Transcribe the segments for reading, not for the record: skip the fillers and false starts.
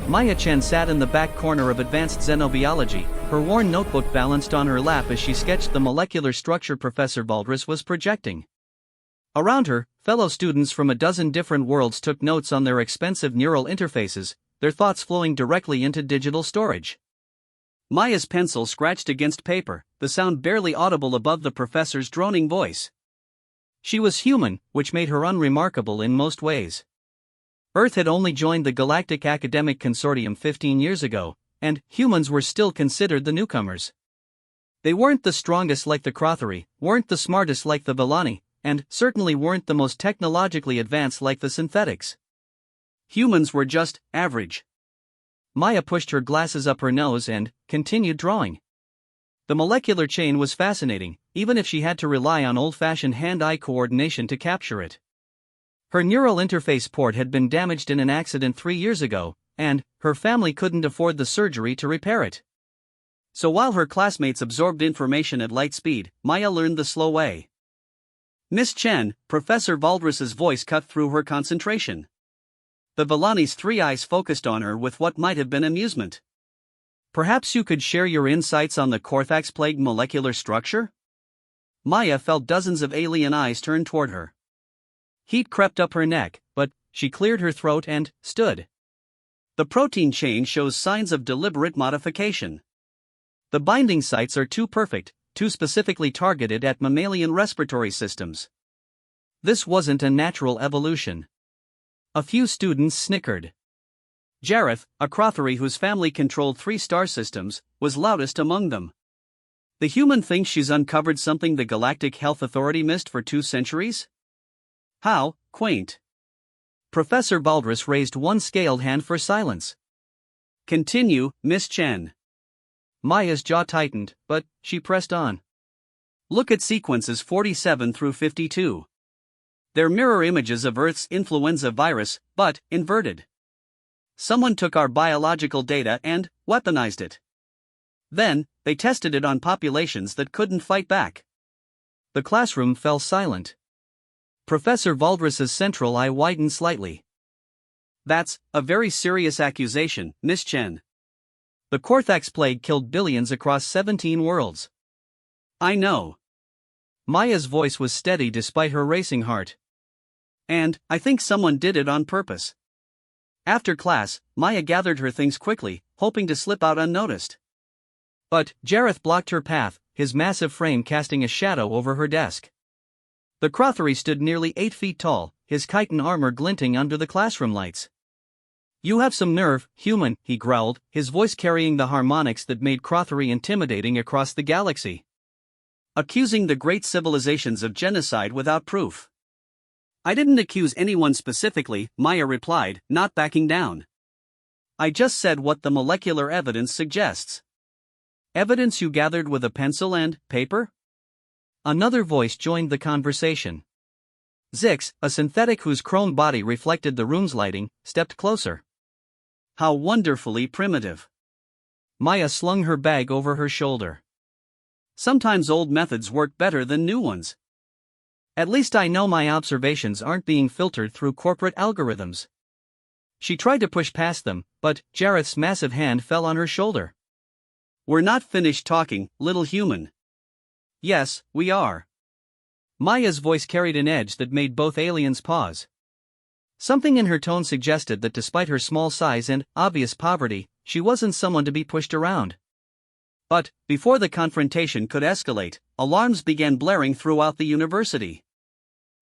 Maya Chen sat in the back corner of advanced xenobiology, her worn notebook balanced on her lap as she sketched the molecular structure Professor Valdres was projecting. Around her, fellow students from a dozen different worlds took notes on their expensive neural interfaces, their thoughts flowing directly into digital storage. Maya's pencil scratched against paper, the sound barely audible above the professor's droning voice. She was human, which made her unremarkable in most ways. Earth had only joined the Galactic Academic Consortium 15 years ago, and humans were still considered the newcomers. They weren't the strongest like the Crothari, weren't the smartest like the Villani, and certainly weren't the most technologically advanced like the synthetics. Humans were just average. Maya pushed her glasses up her nose and continued drawing. The molecular chain was fascinating, even if she had to rely on old-fashioned hand-eye coordination to capture it. Her neural interface port had been damaged in an accident 3 years ago, and her family couldn't afford the surgery to repair it. So while her classmates absorbed information at light speed, Maya learned the slow way. "Miss Chen," Professor Valdres's voice cut through her concentration. The Villani's 3 eyes focused on her with what might have been amusement. "Perhaps you could share your insights on the Corthax-plagued molecular structure?" Maya felt dozens of alien eyes turn toward her. Heat crept up her neck, but she cleared her throat and stood. "The protein chain shows signs of deliberate modification. The binding sites are too perfect, too specifically targeted at mammalian respiratory systems. This wasn't a natural evolution." A few students snickered. Jareth, a Crothari whose family controlled 3 star systems, was loudest among them. "The human thinks she's uncovered something the Galactic Health Authority missed for 2 centuries? How quaint." Professor Valdres raised one scaled hand for silence. "Continue, Miss Chen." Maya's jaw tightened, but she pressed on. "Look at sequences 47 through 52. They're mirror images of Earth's influenza virus, but inverted. Someone took our biological data and weaponized it. Then, they tested it on populations that couldn't fight back." The classroom fell silent. Professor Valdres's central eye widened slightly. "That's a very serious accusation, Miss Chen. The Corthax plague killed billions across 17 worlds." "I know." Maya's voice was steady despite her racing heart. "And I think someone did it on purpose." After class, Maya gathered her things quickly, hoping to slip out unnoticed. But Jareth blocked her path, his massive frame casting a shadow over her desk. The Crothari stood nearly 8 feet tall, his chitin armor glinting under the classroom lights. "You have some nerve, human," he growled, his voice carrying the harmonics that made Crothari intimidating across the galaxy. "Accusing the great civilizations of genocide without proof." "I didn't accuse anyone specifically," Maya replied, not backing down. "I just said what the molecular evidence suggests." "Evidence you gathered with a pencil and paper?" Another voice joined the conversation. Zix, a synthetic whose chrome body reflected the room's lighting, stepped closer. "How wonderfully primitive." Maya slung her bag over her shoulder. "Sometimes old methods work better than new ones. At least I know my observations aren't being filtered through corporate algorithms." She tried to push past them, but Jareth's massive hand fell on her shoulder. "We're not finished talking, little human." "Yes, we are." Maya's voice carried an edge that made both aliens pause. Something in her tone suggested that despite her small size and obvious poverty, she wasn't someone to be pushed around. But, before the confrontation could escalate, alarms began blaring throughout the university.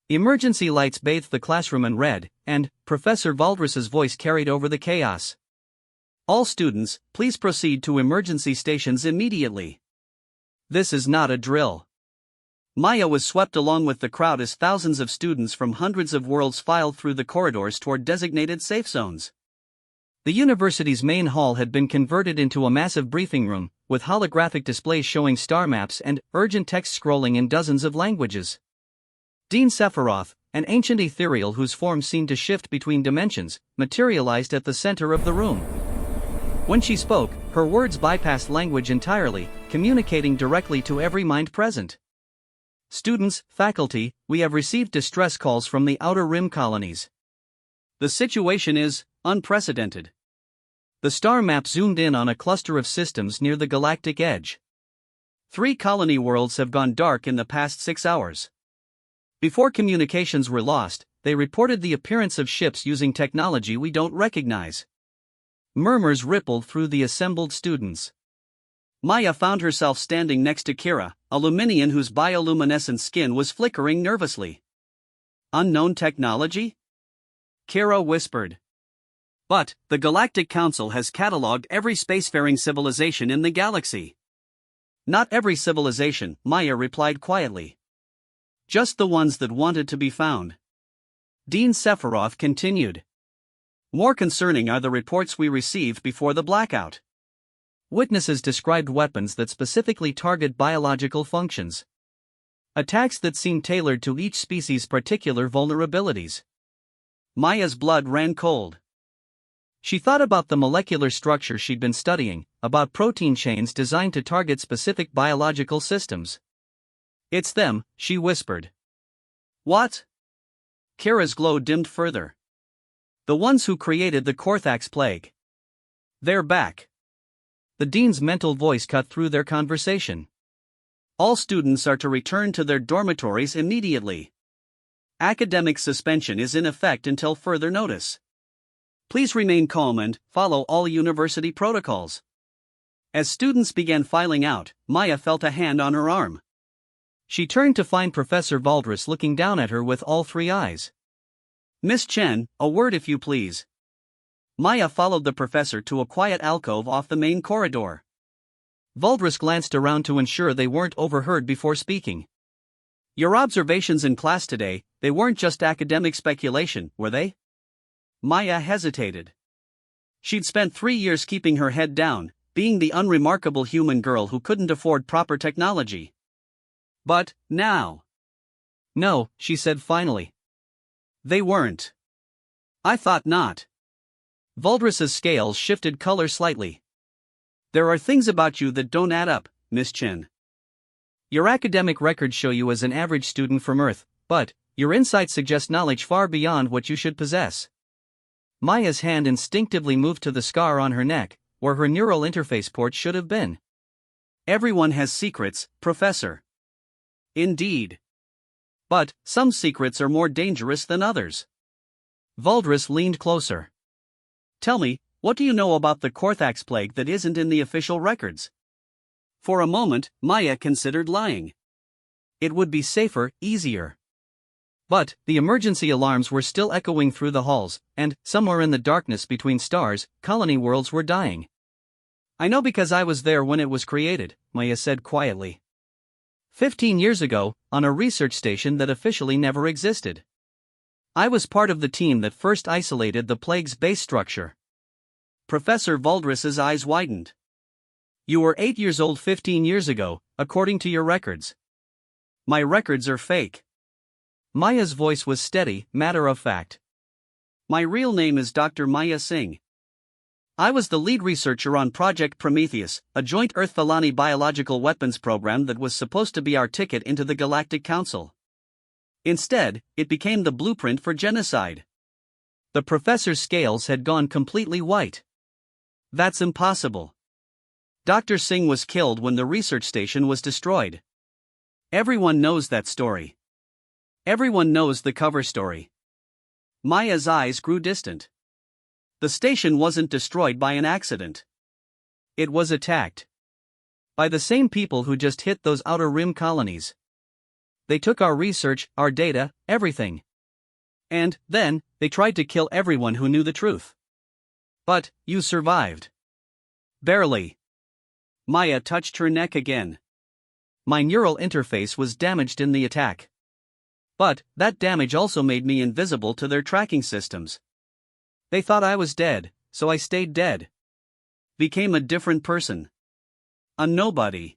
Emergency lights bathed the classroom in red, and Professor Valdres's voice carried over the chaos. "All students, please proceed to emergency stations immediately. This is not a drill." Maya was swept along with the crowd as thousands of students from hundreds of worlds filed through the corridors toward designated safe zones. The university's main hall had been converted into a massive briefing room, with holographic displays showing star maps and urgent text scrolling in dozens of languages. Dean Sephiroth, an ancient ethereal whose form seemed to shift between dimensions, materialized at the center of the room. When she spoke, her words bypassed language entirely, communicating directly to every mind present. "Students, faculty, we have received distress calls from the Outer Rim colonies. The situation is unprecedented. The star map zoomed in on a cluster of systems near the galactic edge. 3 colony worlds have gone dark in the past 6 hours. Before communications were lost, they reported the appearance of ships using technology we don't recognize. Murmurs rippled through the assembled students. Maya found herself standing next to Kira, a Luminian whose bioluminescent skin was flickering nervously. Unknown technology? Kira whispered. But, the Galactic Council has catalogued every spacefaring civilization in the galaxy. Not every civilization, Maya replied quietly. Just the ones that wanted to be found. Dean Sephiroth continued. More concerning are the reports we received before the blackout. Witnesses described weapons that specifically target biological functions. Attacks that seem tailored to each species' particular vulnerabilities. Maya's blood ran cold. She thought about the molecular structure she'd been studying, about protein chains designed to target specific biological systems. It's them, she whispered. What? Kira's glow dimmed further. The ones who created the Korthax plague. They're back. The dean's mental voice cut through their conversation. All students are to return to their dormitories immediately. Academic suspension is in effect until further notice. Please remain calm and follow all university protocols. As students began filing out, Maya felt a hand on her arm. She turned to find Professor Valdris looking down at her with all 3 eyes. Miss Chen, a word if you please. Maya followed the professor to a quiet alcove off the main corridor. Valdris glanced around to ensure they weren't overheard before speaking. Your observations in class today, they weren't just academic speculation, were they? Maya hesitated. She'd spent 3 years keeping her head down, being the unremarkable human girl who couldn't afford proper technology. But, now. No, she said finally. They weren't. I thought not. Valdris's scales shifted color slightly. There are things about you that don't add up, Miss Chen. Your academic records show you as an average student from Earth, but your insights suggest knowledge far beyond what you should possess. Maya's hand instinctively moved to the scar on her neck, where her neural interface port should have been. Everyone has secrets, Professor. Indeed. But, some secrets are more dangerous than others. Valdris leaned closer. Tell me, what do you know about the Korthax plague that isn't in the official records? For a moment, Maya considered lying. It would be safer, easier. But, the emergency alarms were still echoing through the halls, and, somewhere in the darkness between stars, colony worlds were dying. I know because I was there when it was created, Maya said quietly. 15 years ago, on a research station that officially never existed. I was part of the team that first isolated the plague's base structure. Professor Valdris's eyes widened. You were 8 years old 15 years ago, according to your records. My records are fake. Maya's voice was steady, matter of fact. My real name is Dr. Maya Singh. I was the lead researcher on Project Prometheus, a joint Earth-Thalani biological weapons program that was supposed to be our ticket into the Galactic Council. Instead, it became the blueprint for genocide. The professor's scales had gone completely white. That's impossible. Dr. Singh was killed when the research station was destroyed. Everyone knows that story. Everyone knows the cover story. Maya's eyes grew distant. The station wasn't destroyed by an accident. It was attacked. By the same people who just hit those outer rim colonies. They took our research, our data, everything. And, then, they tried to kill everyone who knew the truth. But, you survived. Barely. Maya touched her neck again. My neural interface was damaged in the attack. But, that damage also made me invisible to their tracking systems. They thought I was dead, so I stayed dead. Became a different person. A nobody.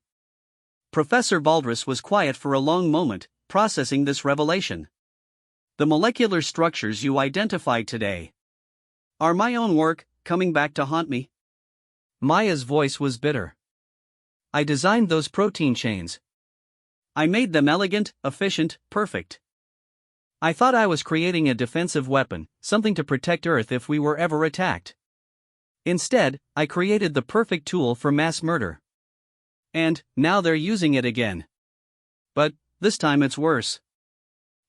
Professor Valdris was quiet for a long moment, processing this revelation. The molecular structures you identified today are my own work, coming back to haunt me. Maya's voice was bitter. I designed those protein chains. I made them elegant, efficient, perfect. I thought I was creating a defensive weapon, something to protect Earth if we were ever attacked. Instead, I created the perfect tool for mass murder. And now they're using it again. But this time it's worse.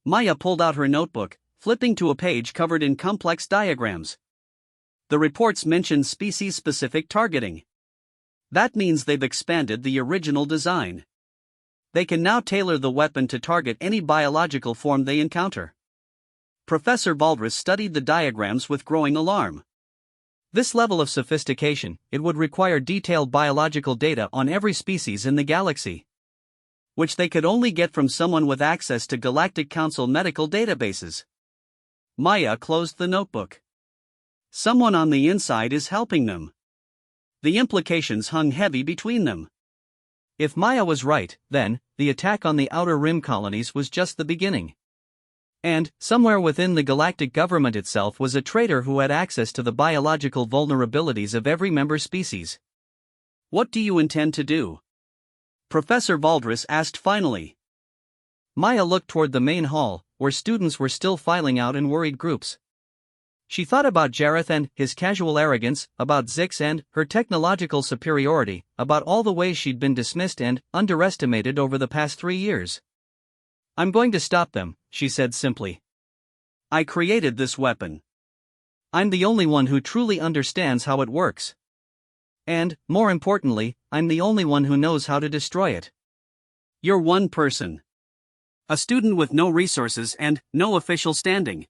Maya pulled out her notebook, flipping to a page covered in complex diagrams. The reports mention species-specific targeting. That means they've expanded the original design. They can now tailor the weapon to target any biological form they encounter. Professor Valdres studied the diagrams with growing alarm. This level of sophistication, it would require detailed biological data on every species in the galaxy, which they could only get from someone with access to Galactic Council medical databases. Maya closed the notebook. Someone on the inside is helping them. The implications hung heavy between them. If Maya was right, then, the attack on the Outer Rim colonies was just the beginning. And, somewhere within the galactic government itself was a traitor who had access to the biological vulnerabilities of every member species. What do you intend to do? Professor Valdres asked finally. Maya looked toward the main hall, where students were still filing out in worried groups. She thought about Jareth and his casual arrogance, about Zix and her technological superiority, about all the ways she'd been dismissed and underestimated over the past 3 years. I'm going to stop them, she said simply. I created this weapon. I'm the only one who truly understands how it works. And, more importantly, I'm the only one who knows how to destroy it. You're one person. A student with no resources and no official standing.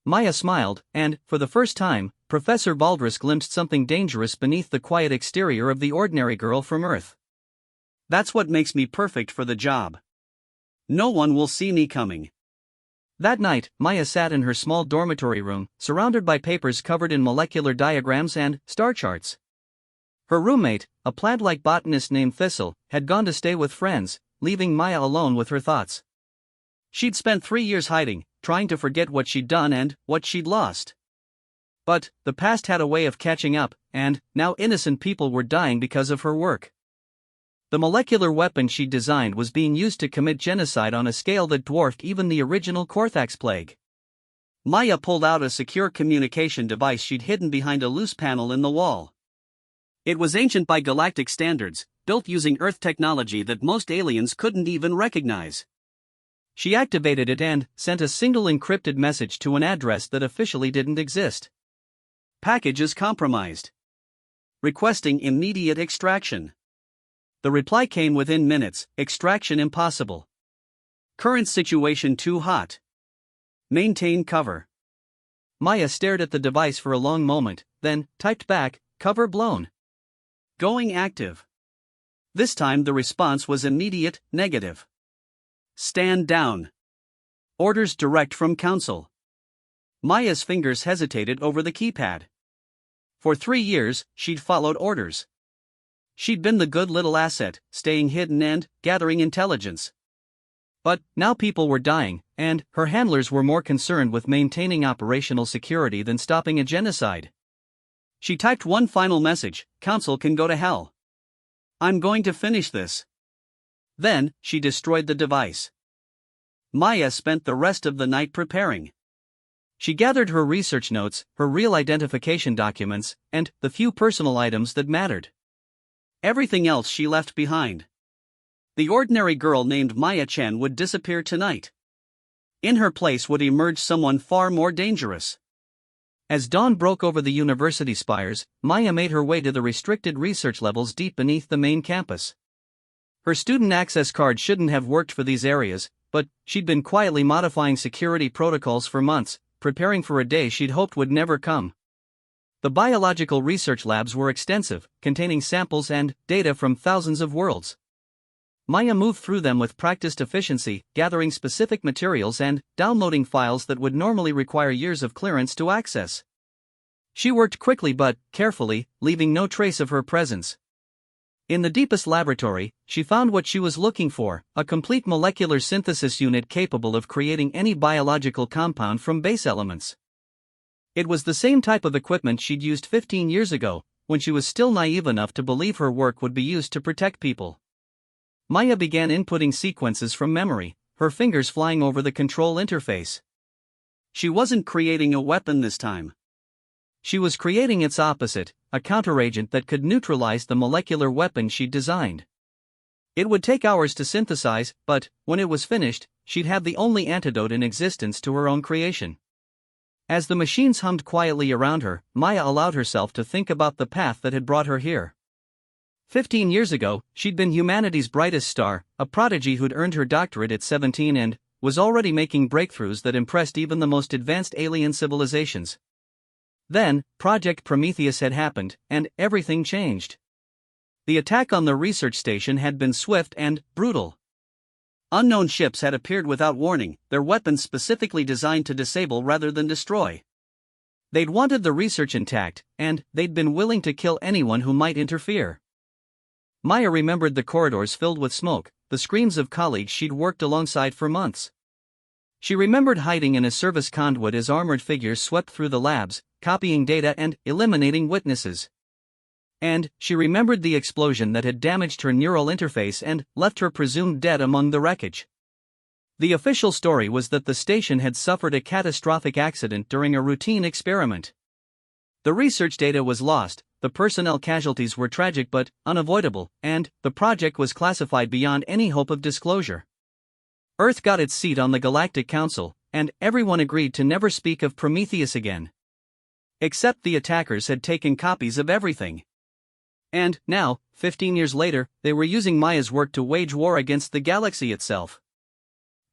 Maya smiled, and, for the first time, Professor Valdres glimpsed something dangerous beneath the quiet exterior of the ordinary girl from Earth. That's what makes me perfect for the job. No one will see me coming. That night, Maya sat in her small dormitory room, surrounded by papers covered in molecular diagrams and star charts. Her roommate, a plant-like botanist named Thistle, had gone to stay with friends, leaving Maya alone with her thoughts. She'd spent 3 years hiding, trying to forget what she'd done and what she'd lost. But the past had a way of catching up, and now innocent people were dying because of her work. The molecular weapon she'd designed was being used to commit genocide on a scale that dwarfed even the original Korthax plague. Maya pulled out a secure communication device she'd hidden behind a loose panel in the wall. It was ancient by galactic standards, built using Earth technology that most aliens couldn't even recognize. She activated it and sent a single encrypted message to an address that officially didn't exist. Package is compromised. Requesting immediate extraction. The reply came within minutes, extraction impossible. Current situation too hot. Maintain cover. Maya stared at the device for a long moment, then typed back, cover blown. Going active. This time the response was immediate, negative. Stand down. Orders direct from Council. Maya's fingers hesitated over the keypad. For 3 years, she'd followed orders. She'd been the good little asset, staying hidden and gathering intelligence. But now people were dying, and her handlers were more concerned with maintaining operational security than stopping a genocide. She typed one final message, Council can go to hell. I'm going to finish this. Then, she destroyed the device. Maya spent the rest of the night preparing. She gathered her research notes, her real identification documents, and the few personal items that mattered. Everything else she left behind. The ordinary girl named Maya Chen would disappear tonight. In her place would emerge someone far more dangerous. As dawn broke over the university spires, Maya made her way to the restricted research levels deep beneath the main campus. Her student access card shouldn't have worked for these areas, but she'd been quietly modifying security protocols for months, preparing for a day she'd hoped would never come. The biological research labs were extensive, containing samples and data from thousands of worlds. Maya moved through them with practiced efficiency, gathering specific materials and downloading files that would normally require years of clearance to access. She worked quickly but carefully, leaving no trace of her presence. In the deepest laboratory, she found what she was looking for, a complete molecular synthesis unit capable of creating any biological compound from base elements. It was the same type of equipment she'd used 15 years ago, when she was still naive enough to believe her work would be used to protect people. Maya began inputting sequences from memory, her fingers flying over the control interface. She wasn't creating a weapon this time. She was creating its opposite, a counteragent that could neutralize the molecular weapon she'd designed. It would take hours to synthesize, but, when it was finished, she'd have the only antidote in existence to her own creation. As the machines hummed quietly around her, Maya allowed herself to think about the path that had brought her here. 15 years ago, she'd been humanity's brightest star, a prodigy who'd earned her doctorate at 17 and was already making breakthroughs that impressed even the most advanced alien civilizations. Then, Project Prometheus had happened, and everything changed. The attack on the research station had been swift and brutal. Unknown ships had appeared without warning, their weapons specifically designed to disable rather than destroy. They'd wanted the research intact, and they'd been willing to kill anyone who might interfere. Maya remembered the corridors filled with smoke, the screams of colleagues she'd worked alongside for months. She remembered hiding in a service conduit as armored figures swept through the labs, copying data and eliminating witnesses. And she remembered the explosion that had damaged her neural interface and left her presumed dead among the wreckage. The official story was that the station had suffered a catastrophic accident during a routine experiment. The research data was lost, the personnel casualties were tragic but unavoidable, and the project was classified beyond any hope of disclosure. Earth got its seat on the Galactic Council, and everyone agreed to never speak of Prometheus again. Except the attackers had taken copies of everything. And, now, 15 years later, they were using Maya's work to wage war against the galaxy itself.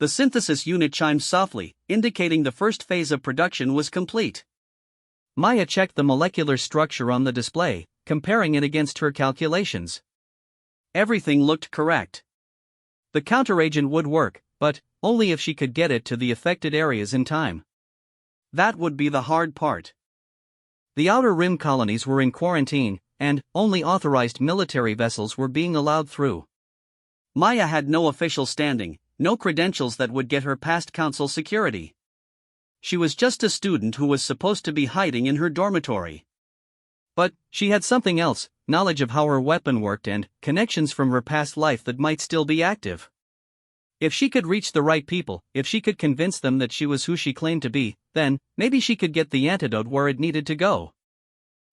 The synthesis unit chimed softly, indicating the first phase of production was complete. Maya checked the molecular structure on the display, comparing it against her calculations. Everything looked correct. The counteragent would work, but only if she could get it to the affected areas in time. That would be the hard part. The Outer Rim colonies were in quarantine, and only authorized military vessels were being allowed through. Maya had no official standing, no credentials that would get her past council security. She was just a student who was supposed to be hiding in her dormitory. But she had something else, knowledge of how her weapon worked and connections from her past life that might still be active. If she could reach the right people, if she could convince them that she was who she claimed to be, then maybe she could get the antidote where it needed to go.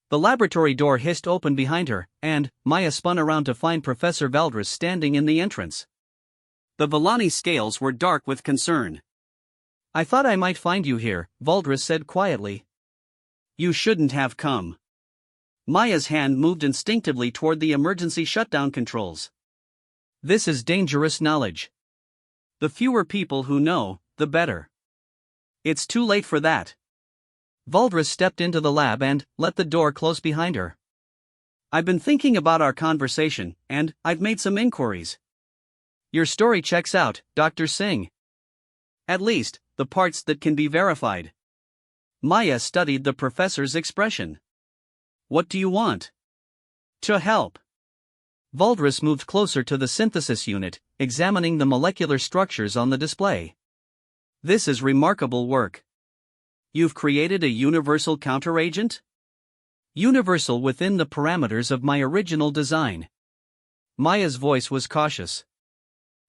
The laboratory door hissed open behind her, and Maya spun around to find Professor Valdres standing in the entrance. The Villani scales were dark with concern. "I thought I might find you here," Valdres said quietly. "You shouldn't have come." Maya's hand moved instinctively toward the emergency shutdown controls. "This is dangerous knowledge. The fewer people who know, the better." "It's too late for that." Valdres stepped into the lab and let the door close behind her. "I've been thinking about our conversation, and I've made some inquiries." "Your story checks out, Dr. Singh. At least, the parts that can be verified." Maya studied the professor's expression. "What do you want?" "To help." Valdres moved closer to the synthesis unit, examining the molecular structures on the display. "This is remarkable work. You've created a universal counteragent?" "Universal within the parameters of my original design." Maya's voice was cautious.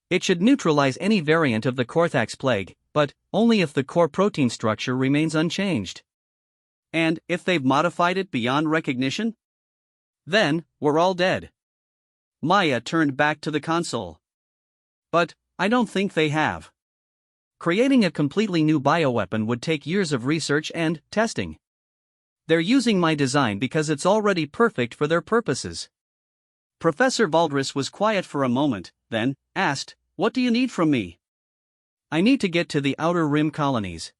"It should neutralize any variant of the Corthax plague, but only if the core protein structure remains unchanged." "And if they've modified it beyond recognition?" "Then, we're all dead." Maya turned back to the console. "But I don't think they have. Creating a completely new bioweapon would take years of research and testing. They're using my design because it's already perfect for their purposes." Professor Valdres was quiet for a moment, then asked, "What do you need from me?" "I need to get to the Outer Rim colonies.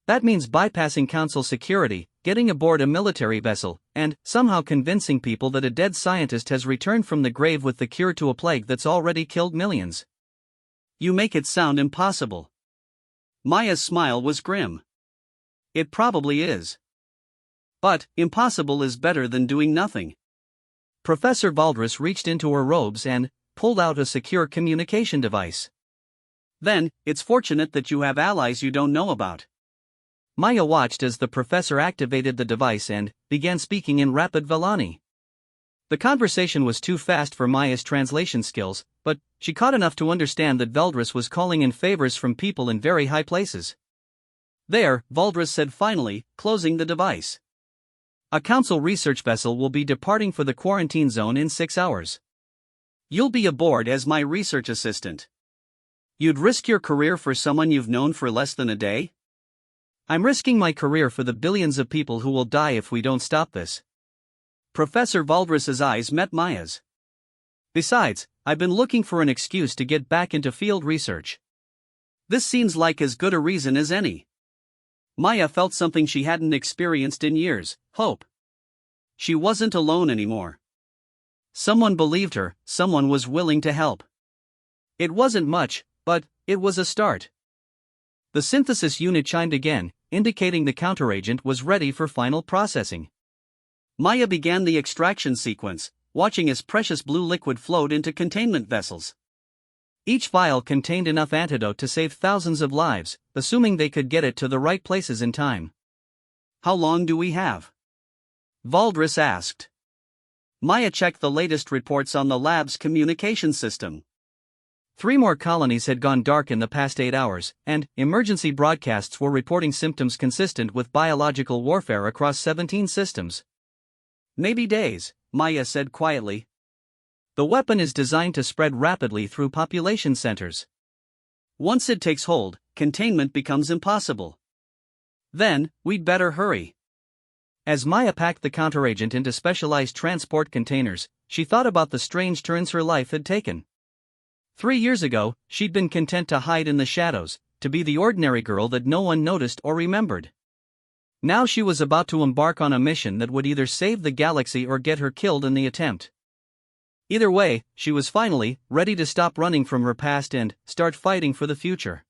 That means bypassing council security, getting aboard a military vessel, and somehow convincing people that a dead scientist has returned from the grave with the cure to a plague that's already killed millions." "You make it sound impossible." Maya's smile was grim. "It probably is. But impossible is better than doing nothing." Professor Valdres reached into her robes and pulled out a secure communication device. "Then, it's fortunate that you have allies you don't know about." Maya watched as the professor activated the device and began speaking in rapid Villani. The conversation was too fast for Maya's translation skills, but she caught enough to understand that Valdres was calling in favors from people in very high places. "There," Valdres said finally, closing the device. A council research vessel will be departing for the quarantine zone in 6 hours. You'll be aboard as my research assistant. You'd risk your career for someone you've known for less than a day? I'm risking my career for the billions of people who will die if we don't stop this. Professor Valdris's eyes met Maya's. Besides, I've been looking for an excuse to get back into field research. This seems like as good a reason as any. Maya felt something she hadn't experienced in years: hope. She wasn't alone anymore. Someone believed her, someone was willing to help. It wasn't much, but it was a start. The synthesis unit chimed again, indicating the counteragent was ready for final processing. Maya began the extraction sequence, watching as precious blue liquid flowed into containment vessels. Each vial contained enough antidote to save thousands of lives, assuming they could get it to the right places in time. How long do we have? Valdris asked. Maya checked the latest reports on the lab's communication system. 3 more colonies had gone dark in the past 8 hours, and emergency broadcasts were reporting symptoms consistent with biological warfare across 17 systems. Maybe days, Maya said quietly. The weapon is designed to spread rapidly through population centers. Once it takes hold, containment becomes impossible. Then, we'd better hurry. As Maya packed the counteragent into specialized transport containers, she thought about the strange turns her life had taken. 3 years ago, she'd been content to hide in the shadows, to be the ordinary girl that no one noticed or remembered. Now she was about to embark on a mission that would either save the galaxy or get her killed in the attempt. Either way, she was finally ready to stop running from her past and start fighting for the future.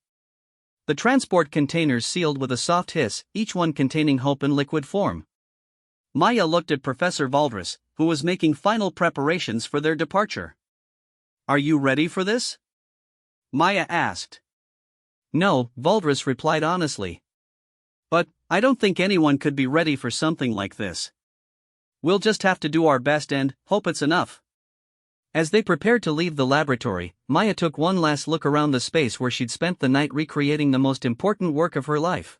The transport containers sealed with a soft hiss, each one containing hope in liquid form. Maya looked at Professor Valdris, who was making final preparations for their departure. Are you ready for this? Maya asked. No, Valdris replied honestly. But I don't think anyone could be ready for something like this. We'll just have to do our best and hope it's enough. As they prepared to leave the laboratory, Maya took one last look around the space where she'd spent the night recreating the most important work of her life.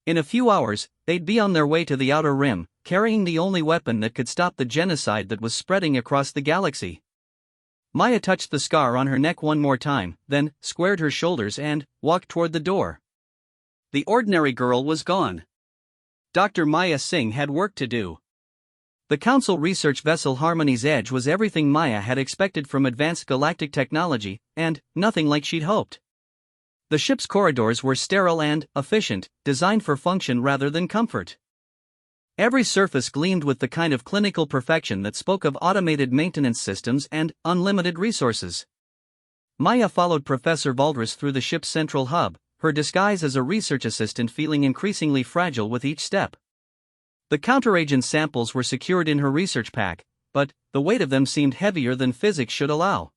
In a few hours, they'd be on their way to the Outer Rim, carrying the only weapon that could stop the genocide that was spreading across the galaxy. Maya touched the scar on her neck one more time, then squared her shoulders and walked toward the door. The ordinary girl was gone. Dr. Maya Singh had work to do. The Council research vessel Harmony's Edge was everything Maya had expected from advanced galactic technology, and nothing like she'd hoped. The ship's corridors were sterile and efficient, designed for function rather than comfort. Every surface gleamed with the kind of clinical perfection that spoke of automated maintenance systems and unlimited resources. Maya followed Professor Valdris through the ship's central hub, her disguise as a research assistant feeling increasingly fragile with each step. The counteragent samples were secured in her research pack, but the weight of them seemed heavier than physics should allow.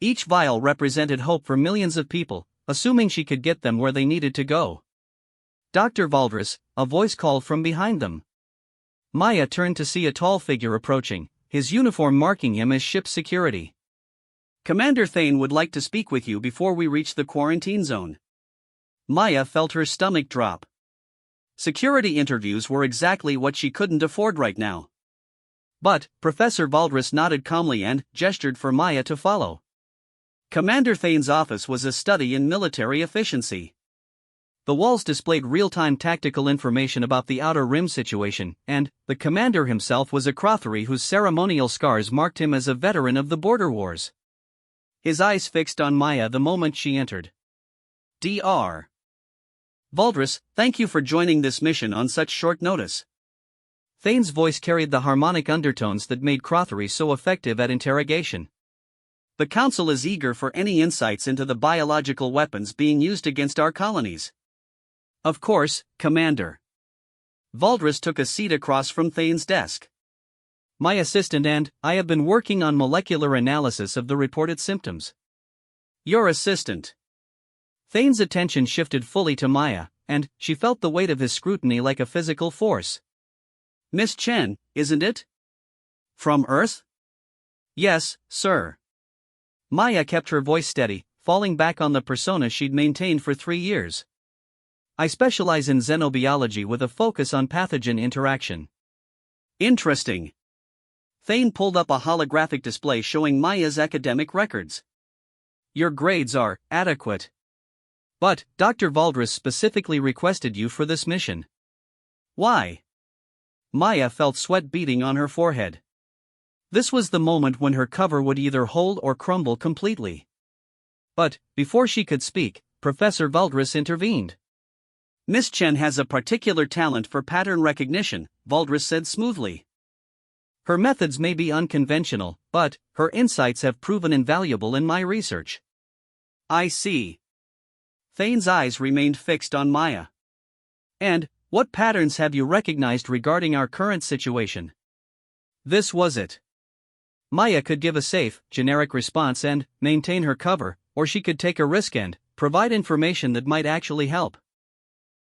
Each vial represented hope for millions of people, assuming she could get them where they needed to go. Dr. Valdris, a voice called from behind them. Maya turned to see a tall figure approaching, his uniform marking him as ship security. Commander Thane would like to speak with you before we reach the quarantine zone. Maya felt her stomach drop. Security interviews were exactly what she couldn't afford right now. But Professor Valdris nodded calmly and gestured for Maya to follow. Commander Thane's office was a study in military efficiency. The walls displayed real-time tactical information about the Outer Rim situation, and the commander himself was a Crothari whose ceremonial scars marked him as a veteran of the border wars. His eyes fixed on Maya the moment she entered. Dr. Valdris, thank you for joining this mission on such short notice. Thane's voice carried the harmonic undertones that made Crothari so effective at interrogation. The Council is eager for any insights into the biological weapons being used against our colonies. Of course, Commander. Valdris took a seat across from Thane's desk. My assistant and I have been working on molecular analysis of the reported symptoms. Your assistant. Thane's attention shifted fully to Maya, and she felt the weight of his scrutiny like a physical force. Miss Chen, isn't it? From Earth? Yes, sir. Maya kept her voice steady, falling back on the persona she'd maintained for 3 years. I specialize in xenobiology with a focus on pathogen interaction. Interesting. Thane pulled up a holographic display showing Maya's academic records. Your grades are adequate. But Dr. Valdris specifically requested you for this mission. Why? Maya felt sweat beading on her forehead. This was the moment when her cover would either hold or crumble completely. But, before she could speak, Professor Valdris intervened. Miss Chen has a particular talent for pattern recognition, Valdris said smoothly. Her methods may be unconventional, but her insights have proven invaluable in my research. I see. Thane's eyes remained fixed on Maya. And, what patterns have you recognized regarding our current situation? This was it. Maya could give a safe, generic response and maintain her cover, or she could take a risk and provide information that might actually help.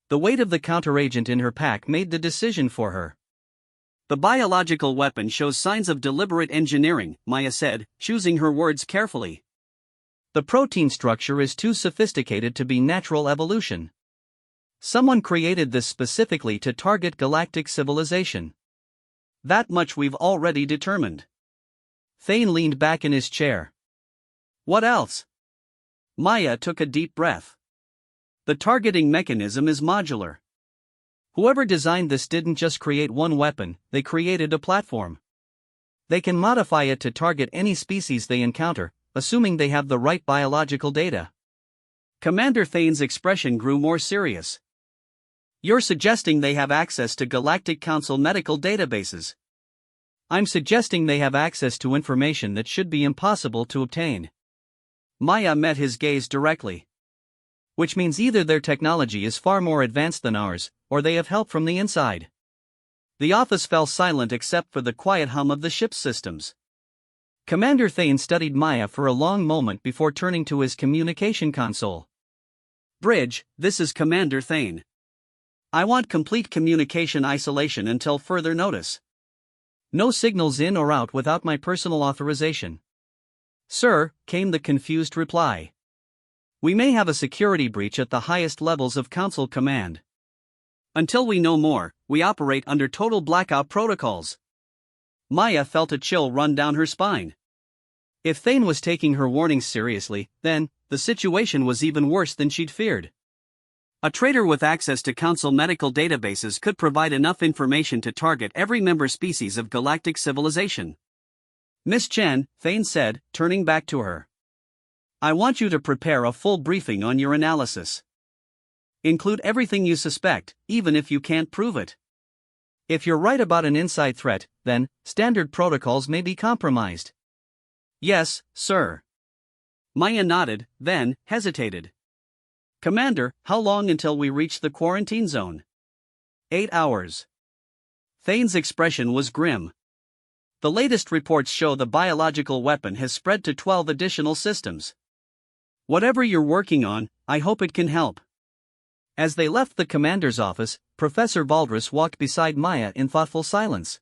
The weight of the counteragent in her pack made the decision for her. The biological weapon shows signs of deliberate engineering, Maya said, choosing her words carefully. The protein structure is too sophisticated to be natural evolution. Someone created this specifically to target galactic civilization. That much we've already determined. Thane leaned back in his chair. What else? Maya took a deep breath. The targeting mechanism is modular. Whoever designed this didn't just create one weapon, they created a platform. They can modify it to target any species they encounter, assuming they have the right biological data. Commander Thane's expression grew more serious. You're suggesting they have access to Galactic Council medical databases. I'm suggesting they have access to information that should be impossible to obtain. Maya met his gaze directly. Which means either their technology is far more advanced than ours, or they have help from the inside. The office fell silent except for the quiet hum of the ship's systems. Commander Thane studied Maya for a long moment before turning to his communication console. Bridge, this is Commander Thane. I want complete communication isolation until further notice. No signals in or out without my personal authorization. Sir, came the confused reply. We may have a security breach at the highest levels of Council command. Until we know more, we operate under total blackout protocols. Maya felt a chill run down her spine. If Thane was taking her warnings seriously, then the situation was even worse than she'd feared. A traitor with access to Council medical databases could provide enough information to target every member species of galactic civilization. Miss Chen, Thane said, turning back to her. I want you to prepare a full briefing on your analysis. Include everything you suspect, even if you can't prove it. If you're right about an inside threat, then standard protocols may be compromised. Yes, sir. Maya nodded, then hesitated. Commander, how long until we reach the quarantine zone? 8 hours. Thane's expression was grim. The latest reports show the biological weapon has spread to 12 additional systems. Whatever you're working on, I hope it can help. As they left the commander's office, Professor Valdris walked beside Maya in thoughtful silence.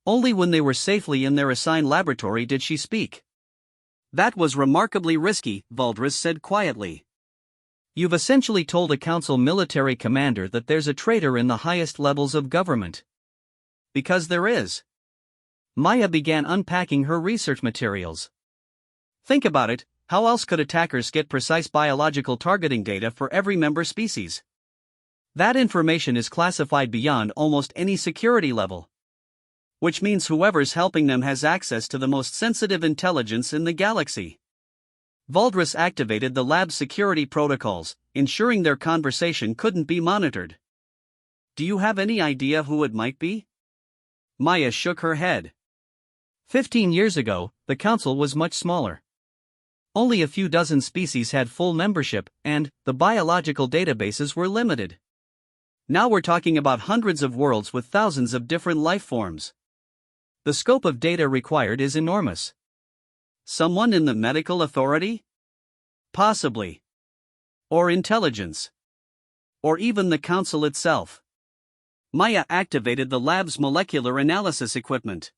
Only when they were safely in their assigned laboratory did she speak. That was remarkably risky, Valdris said quietly. You've essentially told a council military commander that there's a traitor in the highest levels of government. Because there is. Maya began unpacking her research materials. Think about it, how else could attackers get precise biological targeting data for every member species? That information is classified beyond almost any security level. Which means whoever's helping them has access to the most sensitive intelligence in the galaxy. Valdris activated the lab's security protocols, ensuring their conversation couldn't be monitored. Do you have any idea who it might be? Maya shook her head. 15 years ago, the council was much smaller. Only a few dozen species had full membership, and the biological databases were limited. Now we're talking about hundreds of worlds with thousands of different life forms. The scope of data required is enormous. Someone in the medical authority? Possibly. Or intelligence. Or even the council itself. Maya activated the lab's molecular analysis equipment.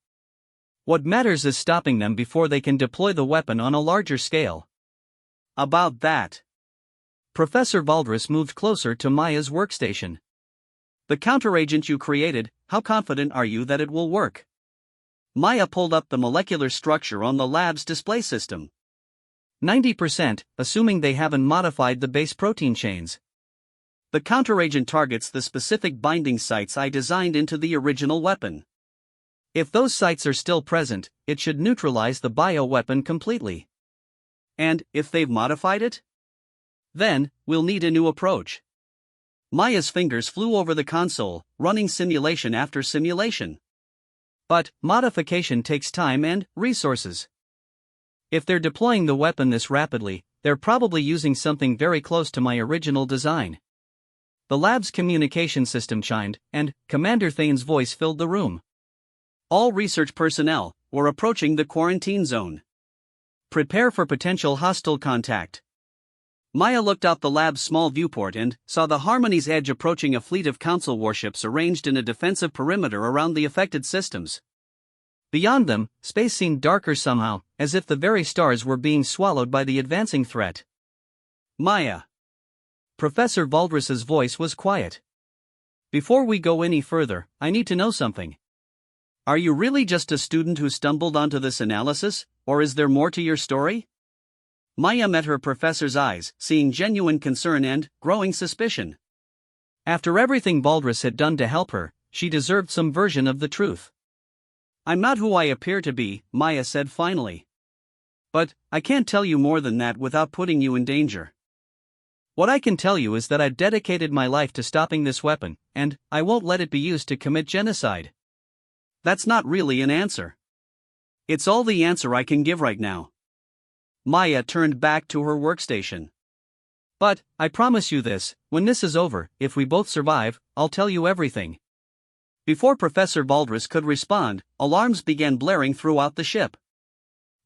What matters is stopping them before they can deploy the weapon on a larger scale. About that. Professor Valdris moved closer to Maya's workstation. The counteragent you created, how confident are you that it will work? Maya pulled up the molecular structure on the lab's display system. 90%, assuming they haven't modified the base protein chains. The counteragent targets the specific binding sites I designed into the original weapon. If those sites are still present, it should neutralize the bioweapon completely. And, if they've modified it? Then, we'll need a new approach. Maya's fingers flew over the console, running simulation after simulation. But, modification takes time and resources. If they're deploying the weapon this rapidly, they're probably using something very close to my original design. The lab's communication system chimed, and Commander Thane's voice filled the room. All research personnel, we're approaching the quarantine zone. Prepare for potential hostile contact. Maya looked out the lab's small viewport and saw the Harmony's Edge approaching a fleet of Council warships arranged in a defensive perimeter around the affected systems. Beyond them, space seemed darker somehow, as if the very stars were being swallowed by the advancing threat. Maya. Professor Valdris's voice was quiet. Before we go any further, I need to know something. Are you really just a student who stumbled onto this analysis, or is there more to your story? Maya met her professor's eyes, seeing genuine concern and growing suspicion. After everything Valdris had done to help her, she deserved some version of the truth. I'm not who I appear to be, Maya said finally. But, I can't tell you more than that without putting you in danger. What I can tell you is that I've dedicated my life to stopping this weapon, and I won't let it be used to commit genocide. That's not really an answer. It's all the answer I can give right now. Maya turned back to her workstation. But, I promise you this, when this is over, if we both survive, I'll tell you everything. Before Professor Valdris could respond, alarms began blaring throughout the ship.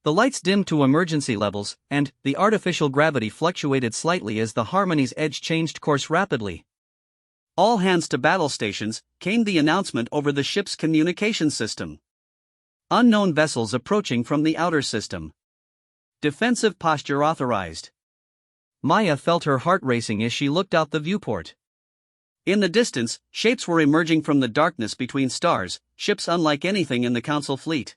The lights dimmed to emergency levels, and the artificial gravity fluctuated slightly as the Harmony's Edge changed course rapidly. All hands to battle stations, came the announcement over the ship's communication system. Unknown vessels approaching from the outer system. Defensive posture authorized. Maya felt her heart racing as she looked out the viewport. In the distance, shapes were emerging from the darkness between stars, ships unlike anything in the Council fleet.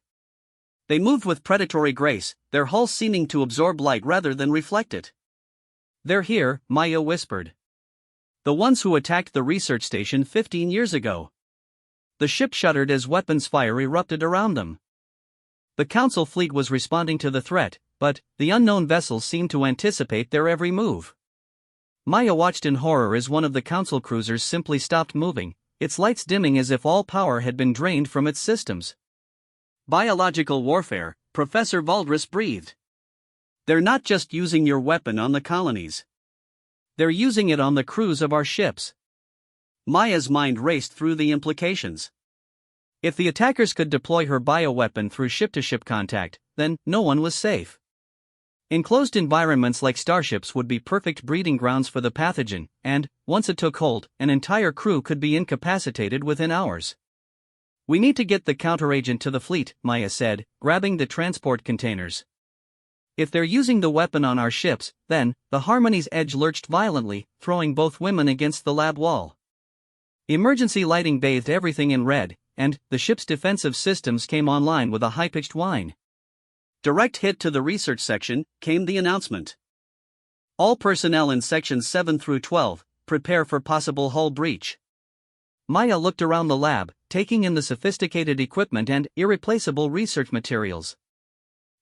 They moved with predatory grace, their hulls seeming to absorb light rather than reflect it. They're here, Maya whispered. The ones who attacked the research station 15 years ago. The ship shuddered as weapons fire erupted around them. The Council fleet was responding to the threat, but the unknown vessels seemed to anticipate their every move. Maya watched in horror as one of the Council cruisers simply stopped moving, its lights dimming as if all power had been drained from its systems. Biological warfare, Professor Valdris breathed. They're not just using your weapon on the colonies. They're using it on the crews of our ships. Maya's mind raced through the implications. If the attackers could deploy her bioweapon through ship-to-ship contact, then no one was safe. Enclosed environments like starships would be perfect breeding grounds for the pathogen, and, once it took hold, an entire crew could be incapacitated within hours. We need to get the counteragent to the fleet, Maya said, grabbing the transport containers. If they're using the weapon on our ships, then, the Harmony's Edge lurched violently, throwing both women against the lab wall. Emergency lighting bathed everything in red, and the ship's defensive systems came online with a high-pitched whine. Direct hit to the research section, came the announcement. All personnel in sections 7 through 12, prepare for possible hull breach. Maya looked around the lab, taking in the sophisticated equipment and irreplaceable research materials.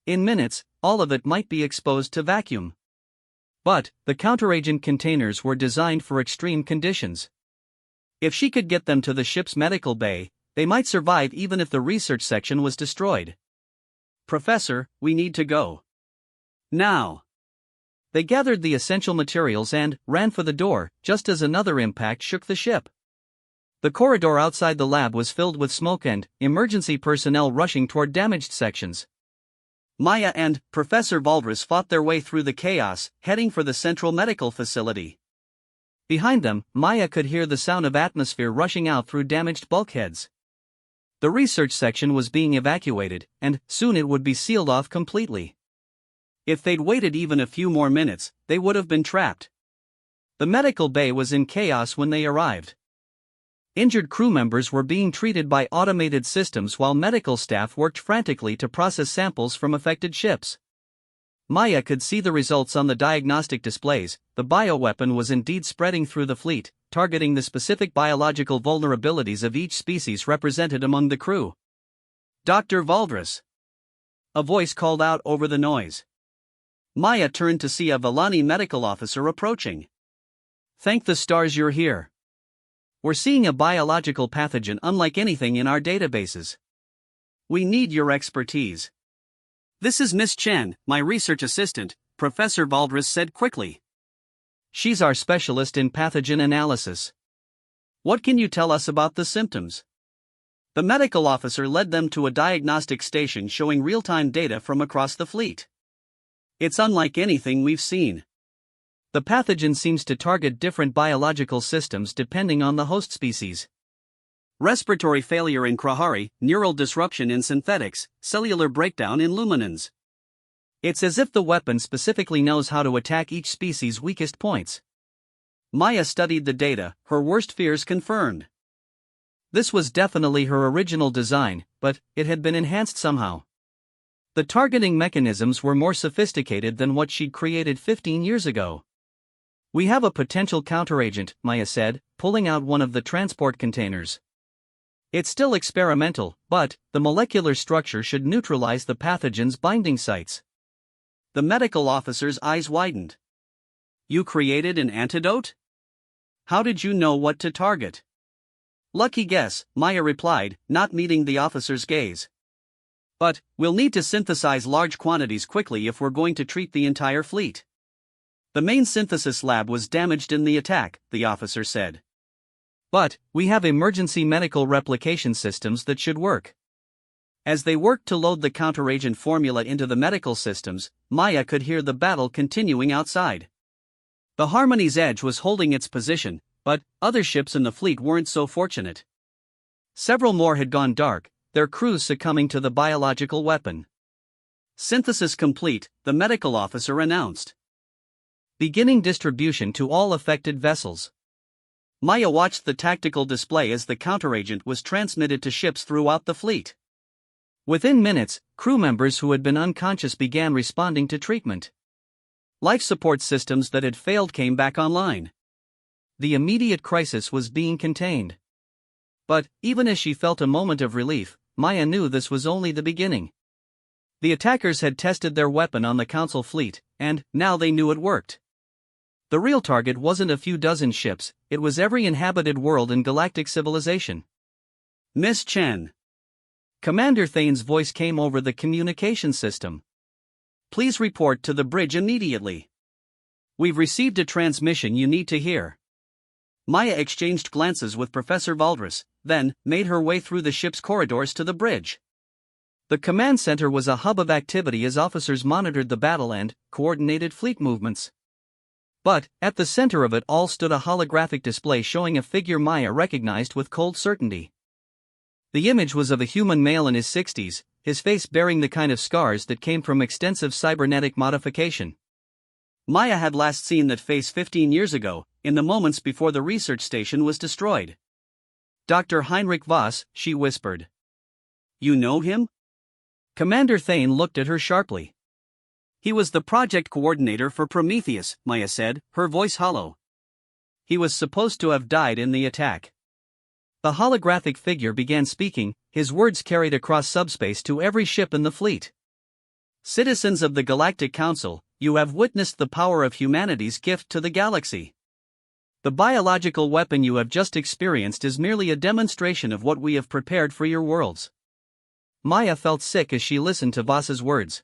In minutes, all of it might be exposed to vacuum. But, the counteragent containers were designed for extreme conditions. If she could get them to the ship's medical bay, they might survive even if the research section was destroyed. Professor, we need to go. Now. They gathered the essential materials and ran for the door, just as another impact shook the ship. The corridor outside the lab was filled with smoke and emergency personnel rushing toward damaged sections. Maya and Professor Valdris fought their way through the chaos, heading for the central medical facility. Behind them, Maya could hear the sound of atmosphere rushing out through damaged bulkheads. The research section was being evacuated, and soon it would be sealed off completely. If they'd waited even a few more minutes, they would have been trapped. The medical bay was in chaos when they arrived. Injured crew members were being treated by automated systems while medical staff worked frantically to process samples from affected ships. Maya could see the results on the diagnostic displays. The bioweapon was indeed spreading through the fleet, targeting the specific biological vulnerabilities of each species represented among the crew. Dr. Valdris. A voice called out over the noise. Maya turned to see a Vellani medical officer approaching. Thank the stars you're here. We're seeing a biological pathogen unlike anything in our databases. We need your expertise. This is Miss Chen, my research assistant, Professor Valdris said quickly. She's our specialist in pathogen analysis. What can you tell us about the symptoms? The medical officer led them to a diagnostic station showing real-time data from across the fleet. It's unlike anything we've seen. The pathogen seems to target different biological systems depending on the host species. Respiratory failure in Krahari, neural disruption in synthetics, cellular breakdown in luminans. It's as if the weapon specifically knows how to attack each species' weakest points. Maya studied the data, her worst fears confirmed. This was definitely her original design, but it had been enhanced somehow. The targeting mechanisms were more sophisticated than what she'd created 15 years ago. We have a potential counteragent, Maya said, pulling out one of the transport containers. It's still experimental, but the molecular structure should neutralize the pathogen's binding sites. The medical officer's eyes widened. You created an antidote? How did you know what to target? Lucky guess, Maya replied, not meeting the officer's gaze. But we'll need to synthesize large quantities quickly if we're going to treat the entire fleet. The main synthesis lab was damaged in the attack, the officer said. But we have emergency medical replication systems that should work. As they worked to load the counteragent formula into the medical systems, Maya could hear the battle continuing outside. The Harmony's Edge was holding its position, but other ships in the fleet weren't so fortunate. Several more had gone dark, their crews succumbing to the biological weapon. Synthesis complete, the medical officer announced. Beginning distribution to all affected vessels. Maya watched the tactical display as the counteragent was transmitted to ships throughout the fleet. Within minutes, crew members who had been unconscious began responding to treatment. Life support systems that had failed came back online. The immediate crisis was being contained. But, even as she felt a moment of relief, Maya knew this was only the beginning. The attackers had tested their weapon on the Council fleet, and now they knew it worked. The real target wasn't a few dozen ships, it was every inhabited world in galactic civilization. Miss Chen. Commander Thane's voice came over the communication system. Please report to the bridge immediately. We've received a transmission you need to hear. Maya exchanged glances with Professor Valdris, then made her way through the ship's corridors to the bridge. The command center was a hub of activity as officers monitored the battle and coordinated fleet movements. But, at the center of it all stood a holographic display showing a figure Maya recognized with cold certainty. The image was of a human male in his 60s, his face bearing the kind of scars that came from extensive cybernetic modification. Maya had last seen that face 15 years ago, in the moments before the research station was destroyed. Dr. Heinrich Voss, she whispered. You know him? Commander Thane looked at her sharply. He was the project coordinator for Prometheus, Maya said, her voice hollow. He was supposed to have died in the attack. The holographic figure began speaking, his words carried across subspace to every ship in the fleet. Citizens of the Galactic Council, you have witnessed the power of humanity's gift to the galaxy. The biological weapon you have just experienced is merely a demonstration of what we have prepared for your worlds. Maya felt sick as she listened to Voss's words.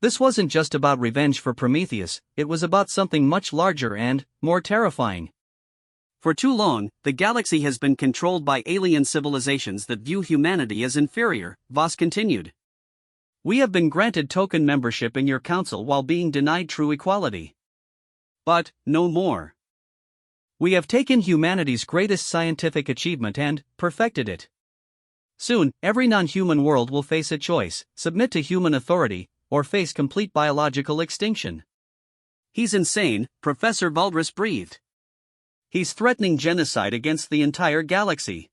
This wasn't just about revenge for Prometheus, it was about something much larger and more terrifying. For too long, the galaxy has been controlled by alien civilizations that view humanity as inferior, Voss continued. We have been granted token membership in your council while being denied true equality. But, no more. We have taken humanity's greatest scientific achievement and perfected it. Soon, every non-human world will face a choice, submit to human authority, or face complete biological extinction. He's insane, Professor Valdris breathed. He's threatening genocide against the entire galaxy.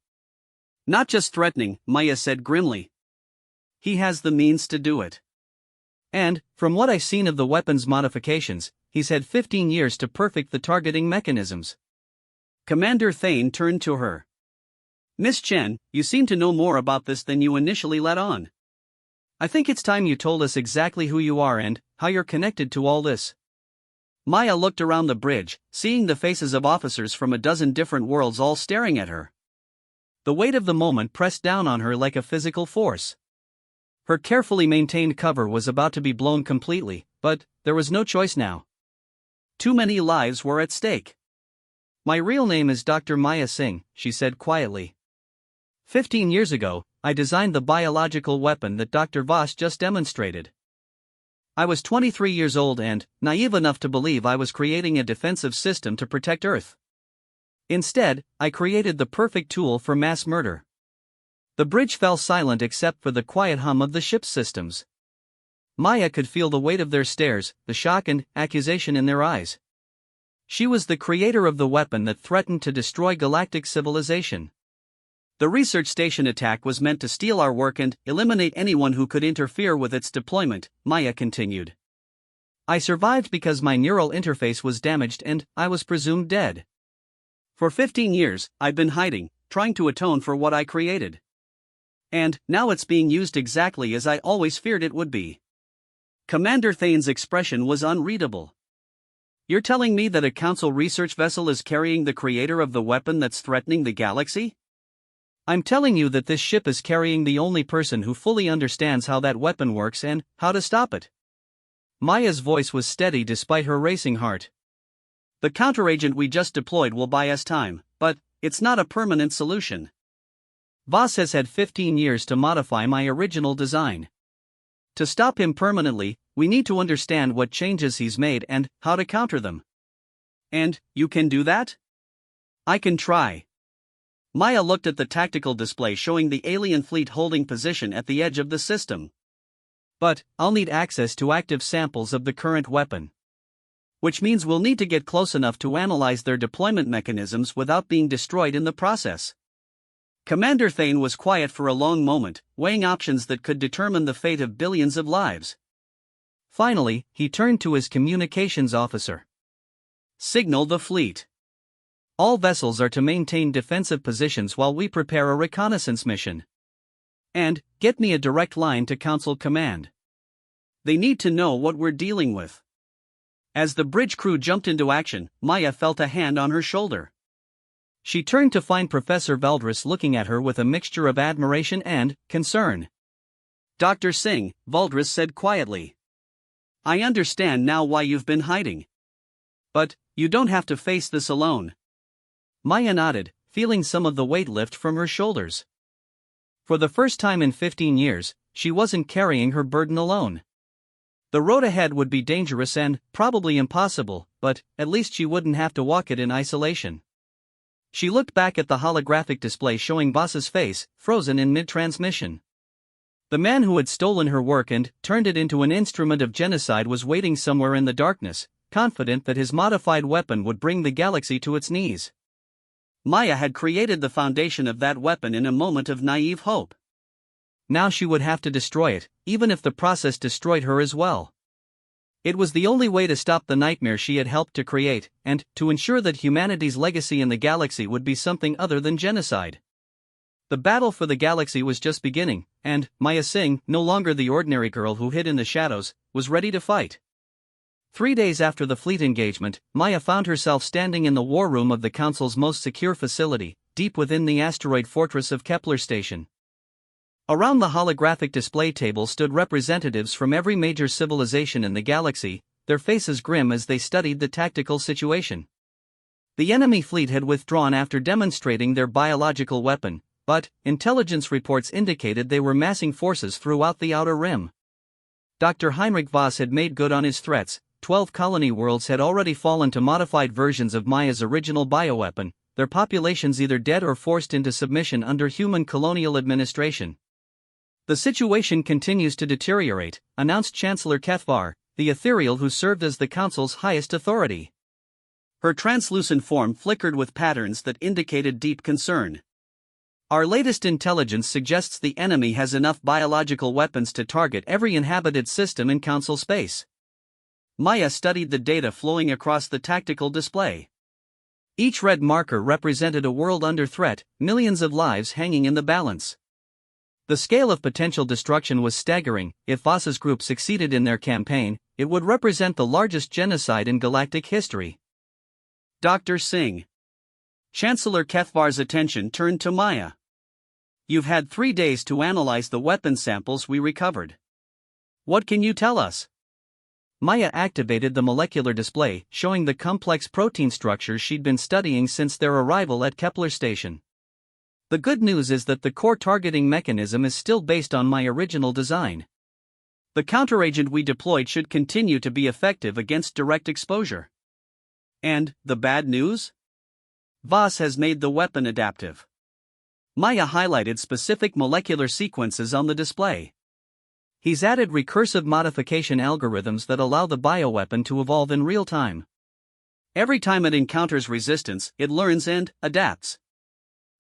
Not just threatening, Maya said grimly. He has the means to do it. And, from what I've seen of the weapon's modifications, he's had 15 years to perfect the targeting mechanisms. Commander Thane turned to her. Miss Chen, you seem to know more about this than you initially let on. I think it's time you told us exactly who you are and how you're connected to all this. Maya looked around the bridge, seeing the faces of officers from a dozen different worlds all staring at her. The weight of the moment pressed down on her like a physical force. Her carefully maintained cover was about to be blown completely, but there was no choice now. Too many lives were at stake. My real name is Dr. Maya Singh, she said quietly. 15 years ago, I designed the biological weapon that Dr. Voss just demonstrated. I was 23 years old and naive enough to believe I was creating a defensive system to protect Earth. Instead, I created the perfect tool for mass murder. The bridge fell silent except for the quiet hum of the ship's systems. Maya could feel the weight of their stares, the shock and accusation in their eyes. She was the creator of the weapon that threatened to destroy galactic civilization. The research station attack was meant to steal our work and eliminate anyone who could interfere with its deployment, Maya continued. I survived because my neural interface was damaged and I was presumed dead. For 15 years, I've been hiding, trying to atone for what I created. And now it's being used exactly as I always feared it would be. Commander Thane's expression was unreadable. You're telling me that a council research vessel is carrying the creator of the weapon that's threatening the galaxy? I'm telling you that this ship is carrying the only person who fully understands how that weapon works and how to stop it. Maya's voice was steady despite her racing heart. The counteragent we just deployed will buy us time, but it's not a permanent solution. Voss has had 15 years to modify my original design. To stop him permanently, we need to understand what changes he's made and how to counter them. And you can do that? I can try. Maya looked at the tactical display showing the alien fleet holding position at the edge of the system. But I'll need access to active samples of the current weapon. Which means we'll need to get close enough to analyze their deployment mechanisms without being destroyed in the process. Commander Thane was quiet for a long moment, weighing options that could determine the fate of billions of lives. Finally, he turned to his communications officer. Signal the fleet. All vessels are to maintain defensive positions while we prepare a reconnaissance mission. And get me a direct line to Council Command. They need to know what we're dealing with. As the bridge crew jumped into action, Maya felt a hand on her shoulder. She turned to find Professor Valdris looking at her with a mixture of admiration and concern. Dr. Singh, Valdris said quietly. I understand now why you've been hiding. But you don't have to face this alone. Maya nodded, feeling some of the weight lift from her shoulders. For the first time in 15 years, she wasn't carrying her burden alone. The road ahead would be dangerous and probably impossible, but at least she wouldn't have to walk it in isolation. She looked back at the holographic display showing Boss's face, frozen in mid-transmission. The man who had stolen her work and turned it into an instrument of genocide was waiting somewhere in the darkness, confident that his modified weapon would bring the galaxy to its knees. Maya had created the foundation of that weapon in a moment of naive hope. Now she would have to destroy it, even if the process destroyed her as well. It was the only way to stop the nightmare she had helped to create, and to ensure that humanity's legacy in the galaxy would be something other than genocide. The battle for the galaxy was just beginning, and Maya Singh, no longer the ordinary girl who hid in the shadows, was ready to fight. 3 days after the fleet engagement, Maya found herself standing in the war room of the Council's most secure facility, deep within the asteroid fortress of Kepler Station. Around the holographic display table stood representatives from every major civilization in the galaxy, their faces grim as they studied the tactical situation. The enemy fleet had withdrawn after demonstrating their biological weapon, but intelligence reports indicated they were massing forces throughout the outer rim. Dr. Heinrich Voss had made good on his threats. 12 colony worlds had already fallen to modified versions of Maya's original bioweapon, their populations either dead or forced into submission under human colonial administration. The situation continues to deteriorate, announced Chancellor Kethvar, the ethereal who served as the Council's highest authority. Her translucent form flickered with patterns that indicated deep concern. Our latest intelligence suggests the enemy has enough biological weapons to target every inhabited system in Council space. Maya studied the data flowing across the tactical display. Each red marker represented a world under threat, millions of lives hanging in the balance. The scale of potential destruction was staggering. If Voss's group succeeded in their campaign, it would represent the largest genocide in galactic history. Dr. Singh. Chancellor Kethvar's attention turned to Maya. You've had 3 days to analyze the weapon samples we recovered. What can you tell us? Maya activated the molecular display, showing the complex protein structures she'd been studying since their arrival at Kepler Station. The good news is that the core targeting mechanism is still based on my original design. The counteragent we deployed should continue to be effective against direct exposure. And the bad news? Voss has made the weapon adaptive. Maya highlighted specific molecular sequences on the display. He's added recursive modification algorithms that allow the bioweapon to evolve in real time. Every time it encounters resistance, it learns and adapts.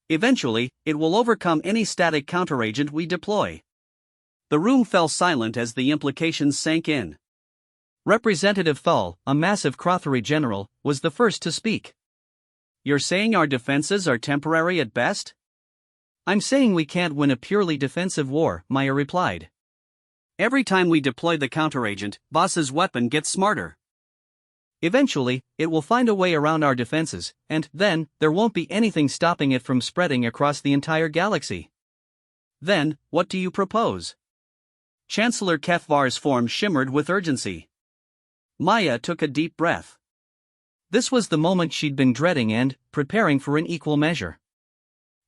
Eventually, it will overcome any static counteragent we deploy. The room fell silent as the implications sank in. Representative Thal, a massive Crothery general, was the first to speak. You're saying our defenses are temporary at best? I'm saying we can't win a purely defensive war, Maya replied. Every time we deploy the counteragent, Voss's weapon gets smarter. Eventually, it will find a way around our defenses, and then, there won't be anything stopping it from spreading across the entire galaxy. Then, what do you propose? Chancellor Kethvar's form shimmered with urgency. Maya took a deep breath. This was the moment she'd been dreading and preparing for in equal measure.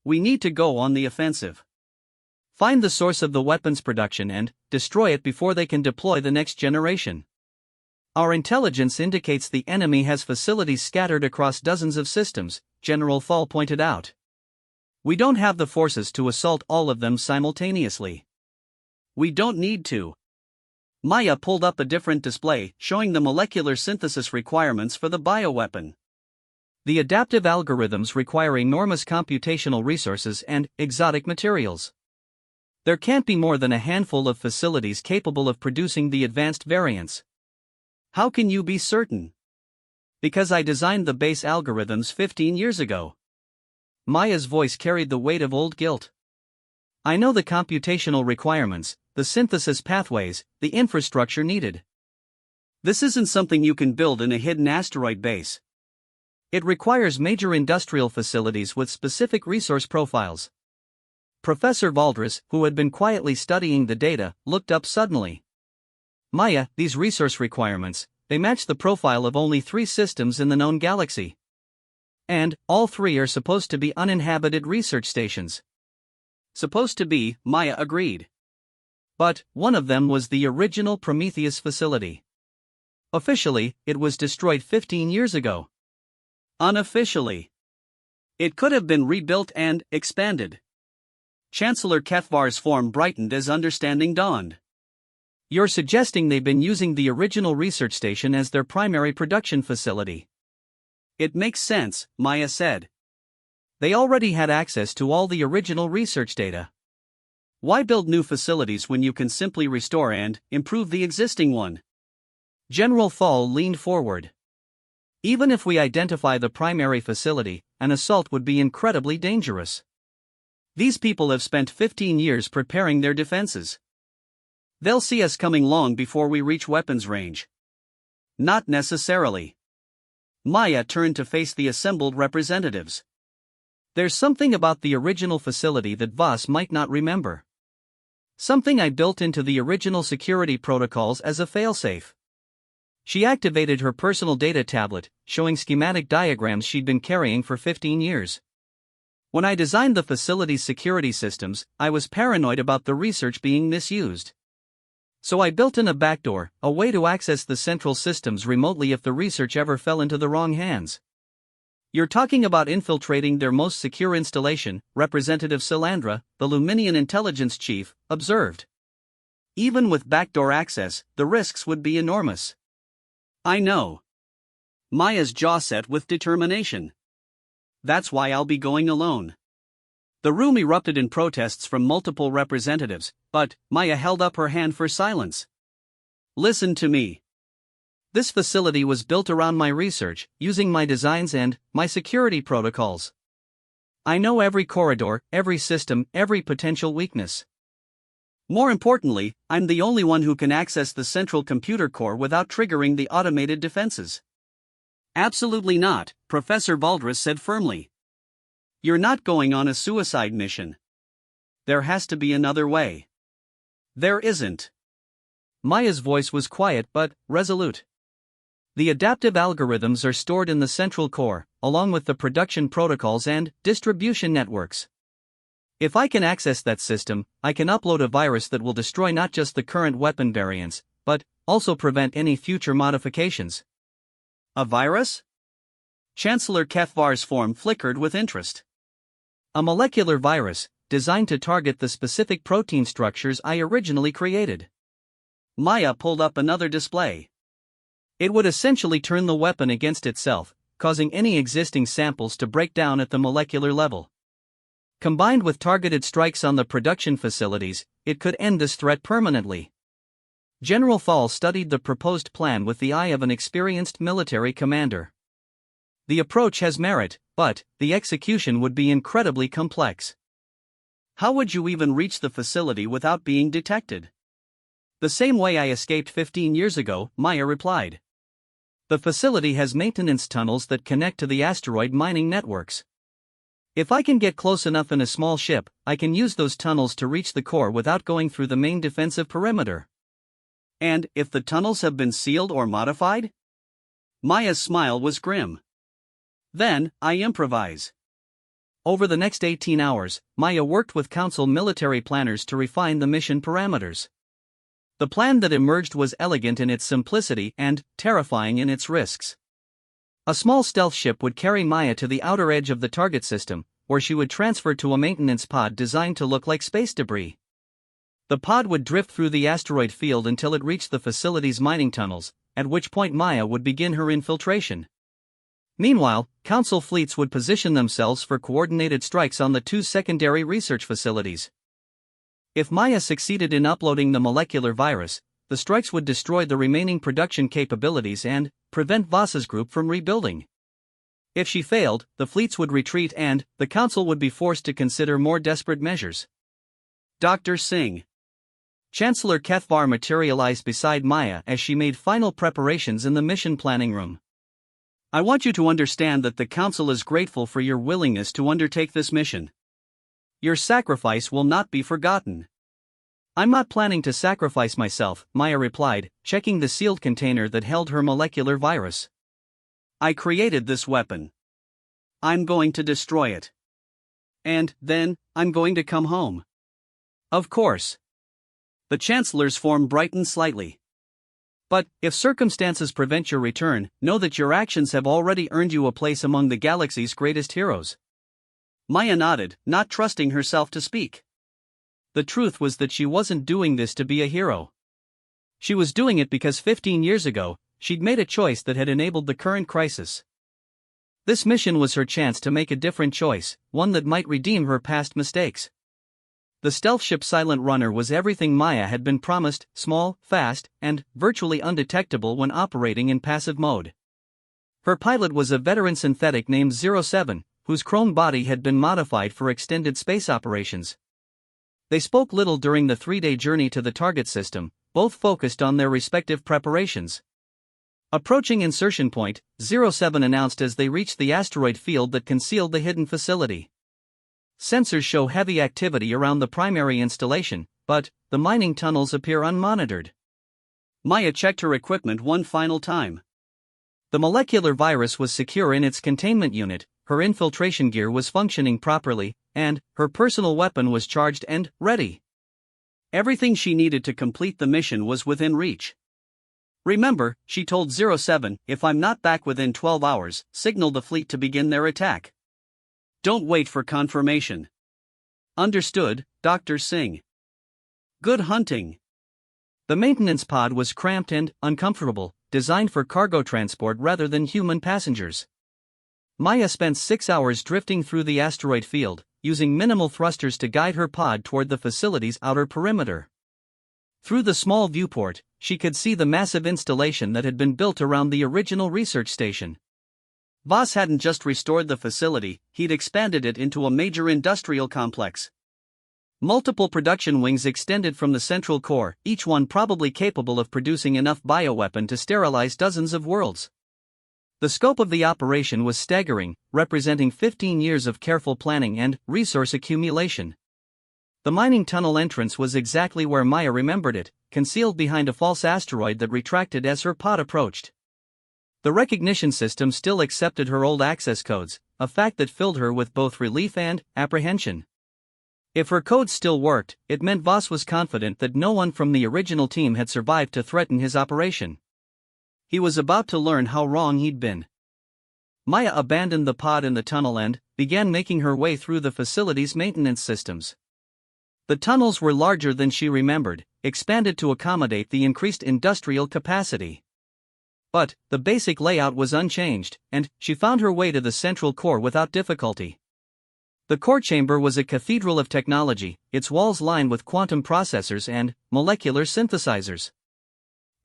We need to go on the offensive. Find the source of the weapons production and destroy it before they can deploy the next generation. Our intelligence indicates the enemy has facilities scattered across dozens of systems, General Thal pointed out. We don't have the forces to assault all of them simultaneously. We don't need to. Maya pulled up a different display, showing the molecular synthesis requirements for the bioweapon. The adaptive algorithms require enormous computational resources and exotic materials. There can't be more than a handful of facilities capable of producing the advanced variants. How can you be certain? Because I designed the base algorithms 15 years ago. Maya's voice carried the weight of old guilt. I know the computational requirements, the synthesis pathways, the infrastructure needed. This isn't something you can build in a hidden asteroid base. It requires major industrial facilities with specific resource profiles. Professor Valdres, who had been quietly studying the data, looked up suddenly. Maya, these resource requirements, they match the profile of only 3 systems in the known galaxy. And, all 3 are supposed to be uninhabited research stations. Supposed to be, Maya agreed. But, one of them was the original Prometheus facility. Officially, it was destroyed 15 years ago. Unofficially, it could have been rebuilt and expanded. Chancellor Kethvar's form brightened as understanding dawned. You're suggesting they've been using the original research station as their primary production facility. It makes sense, Maya said. They already had access to all the original research data. Why build new facilities when you can simply restore and improve the existing one? General Thal leaned forward. Even if we identify the primary facility, an assault would be incredibly dangerous. These people have spent 15 years preparing their defenses. They'll see us coming long before we reach weapons range. Not necessarily. Maya turned to face the assembled representatives. There's something about the original facility that Voss might not remember. Something I built into the original security protocols as a failsafe. She activated her personal data tablet, showing schematic diagrams she'd been carrying for 15 years. When I designed the facility's security systems, I was paranoid about the research being misused. So I built in a backdoor, a way to access the central systems remotely if the research ever fell into the wrong hands. You're talking about infiltrating their most secure installation, Representative Silandra, the Luminian intelligence chief, observed. Even with backdoor access, the risks would be enormous. I know. Maya's jaw set with determination. That's why I'll be going alone. The room erupted in protests from multiple representatives, but Maya held up her hand for silence. Listen to me. This facility was built around my research, using my designs and my security protocols. I know every corridor, every system, every potential weakness. More importantly, I'm the only one who can access the central computer core without triggering the automated defenses. Absolutely not, Professor Valdres said firmly. You're not going on a suicide mission. There has to be another way. There isn't. Maya's voice was quiet but resolute. The adaptive algorithms are stored in the central core, along with the production protocols and distribution networks. If I can access that system, I can upload a virus that will destroy not just the current weapon variants, but also prevent any future modifications. A virus? Chancellor Kefvar's form flickered with interest. A molecular virus, designed to target the specific protein structures I originally created. Maya pulled up another display. It would essentially turn the weapon against itself, causing any existing samples to break down at the molecular level. Combined with targeted strikes on the production facilities, it could end this threat permanently. General Thal studied the proposed plan with the eye of an experienced military commander. The approach has merit, but the execution would be incredibly complex. How would you even reach the facility without being detected? The same way I escaped 15 years ago, Maya replied. The facility has maintenance tunnels that connect to the asteroid mining networks. If I can get close enough in a small ship, I can use those tunnels to reach the core without going through the main defensive perimeter. And if the tunnels have been sealed or modified? Maya's smile was grim. Then, I improvise. Over the next 18 hours, Maya worked with Council military planners to refine the mission parameters. The plan that emerged was elegant in its simplicity and terrifying in its risks. A small stealth ship would carry Maya to the outer edge of the target system, where she would transfer to a maintenance pod designed to look like space debris. The pod would drift through the asteroid field until it reached the facility's mining tunnels, at which point Maya would begin her infiltration. Meanwhile, Council fleets would position themselves for coordinated strikes on the two secondary research facilities. If Maya succeeded in uploading the molecular virus, the strikes would destroy the remaining production capabilities and prevent Voss's group from rebuilding. If she failed, the fleets would retreat and the Council would be forced to consider more desperate measures. Dr. Singh. Chancellor Kefvar materialized beside Maya as she made final preparations in the mission planning room. I want you to understand that the Council is grateful for your willingness to undertake this mission. Your sacrifice will not be forgotten. I'm not planning to sacrifice myself, Maya replied, checking the sealed container that held her molecular virus. I created this weapon. I'm going to destroy it. And then, I'm going to come home. Of course. The Chancellor's form brightened slightly. But, if circumstances prevent your return, know that your actions have already earned you a place among the galaxy's greatest heroes. Maya nodded, not trusting herself to speak. The truth was that she wasn't doing this to be a hero. She was doing it because 15 years ago, she'd made a choice that had enabled the current crisis. This mission was her chance to make a different choice, one that might redeem her past mistakes. The stealth ship Silent Runner was everything Maya had been promised: small, fast, and virtually undetectable when operating in passive mode. Her pilot was a veteran synthetic named 07, whose chrome body had been modified for extended space operations. They spoke little during the 3-day journey to the target system, both focused on their respective preparations. Approaching insertion point, 07 announced as they reached the asteroid field that concealed the hidden facility. Sensors show heavy activity around the primary installation, but the mining tunnels appear unmonitored. Maya checked her equipment one final time. The molecular virus was secure in its containment unit, her infiltration gear was functioning properly, and her personal weapon was charged and ready. Everything she needed to complete the mission was within reach. Remember, she told 07, if I'm not back within 12 hours, signal the fleet to begin their attack. Don't wait for confirmation. Understood, Dr. Singh. Good hunting. The maintenance pod was cramped and uncomfortable, designed for cargo transport rather than human passengers. Maya spent 6 hours drifting through the asteroid field, using minimal thrusters to guide her pod toward the facility's outer perimeter. Through the small viewport, she could see the massive installation that had been built around the original research station. Voss hadn't just restored the facility, he'd expanded it into a major industrial complex. Multiple production wings extended from the central core, each one probably capable of producing enough bioweapon to sterilize dozens of worlds. The scope of the operation was staggering, representing 15 years of careful planning and resource accumulation. The mining tunnel entrance was exactly where Maya remembered it, concealed behind a false asteroid that retracted as her pod approached. The recognition system still accepted her old access codes, a fact that filled her with both relief and apprehension. If her codes still worked, it meant Voss was confident that no one from the original team had survived to threaten his operation. He was about to learn how wrong he'd been. Maya abandoned the pod in the tunnel and began making her way through the facility's maintenance systems. The tunnels were larger than she remembered, expanded to accommodate the increased industrial capacity. But the basic layout was unchanged, and she found her way to the central core without difficulty. The core chamber was a cathedral of technology, its walls lined with quantum processors and molecular synthesizers.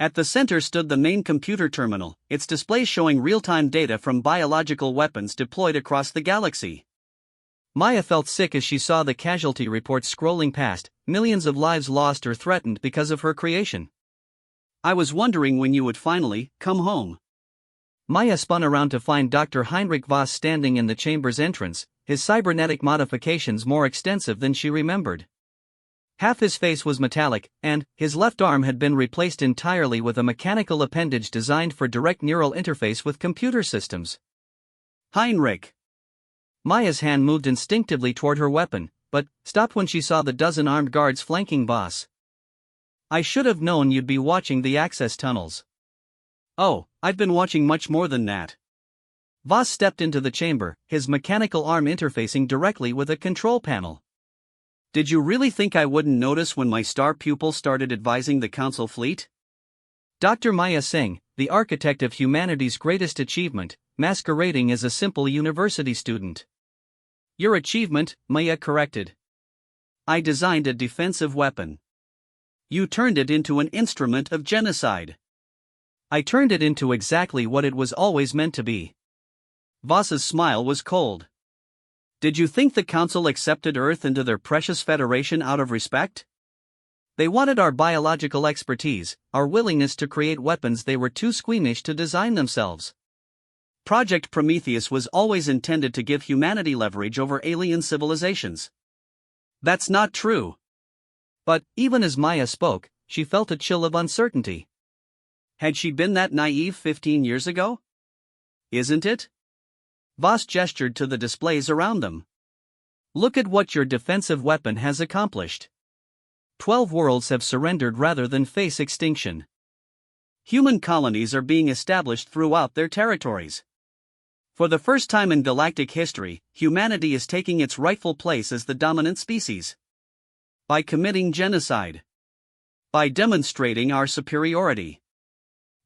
At the center stood the main computer terminal, its display showing real-time data from biological weapons deployed across the galaxy. Maya felt sick as she saw the casualty reports scrolling past, millions of lives lost or threatened because of her creation. "I was wondering when you would finally come home." Maya spun around to find Dr. Heinrich Voss standing in the chamber's entrance, his cybernetic modifications more extensive than she remembered. Half his face was metallic, and his left arm had been replaced entirely with a mechanical appendage designed for direct neural interface with computer systems. "Heinrich." Maya's hand moved instinctively toward her weapon, but stopped when she saw the dozen armed guards flanking Voss. "I should have known you'd be watching the access tunnels." "Oh, I've been watching much more than that." Voss stepped into the chamber, his mechanical arm interfacing directly with a control panel. "Did you really think I wouldn't notice when my star pupil started advising the Council fleet?" Dr. Maya Singh, the architect of humanity's greatest achievement, masquerading as a simple university student. "Your achievement," Maya corrected. "I designed a defensive weapon. You turned it into an instrument of genocide." "I turned it into exactly what it was always meant to be." Voss's smile was cold. "Did you think the Council accepted Earth into their precious Federation out of respect? They wanted our biological expertise, our willingness to create weapons they were too squeamish to design themselves. Project Prometheus was always intended to give humanity leverage over alien civilizations." "That's not true." But even as Maya spoke, she felt a chill of uncertainty. Had she been that naive 15 years ago? "Isn't it?" Voss gestured to the displays around them. "Look at what your defensive weapon has accomplished. 12 worlds have surrendered rather than face extinction. Human colonies are being established throughout their territories. For the first time in galactic history, humanity is taking its rightful place as the dominant species. By committing genocide. By demonstrating our superiority."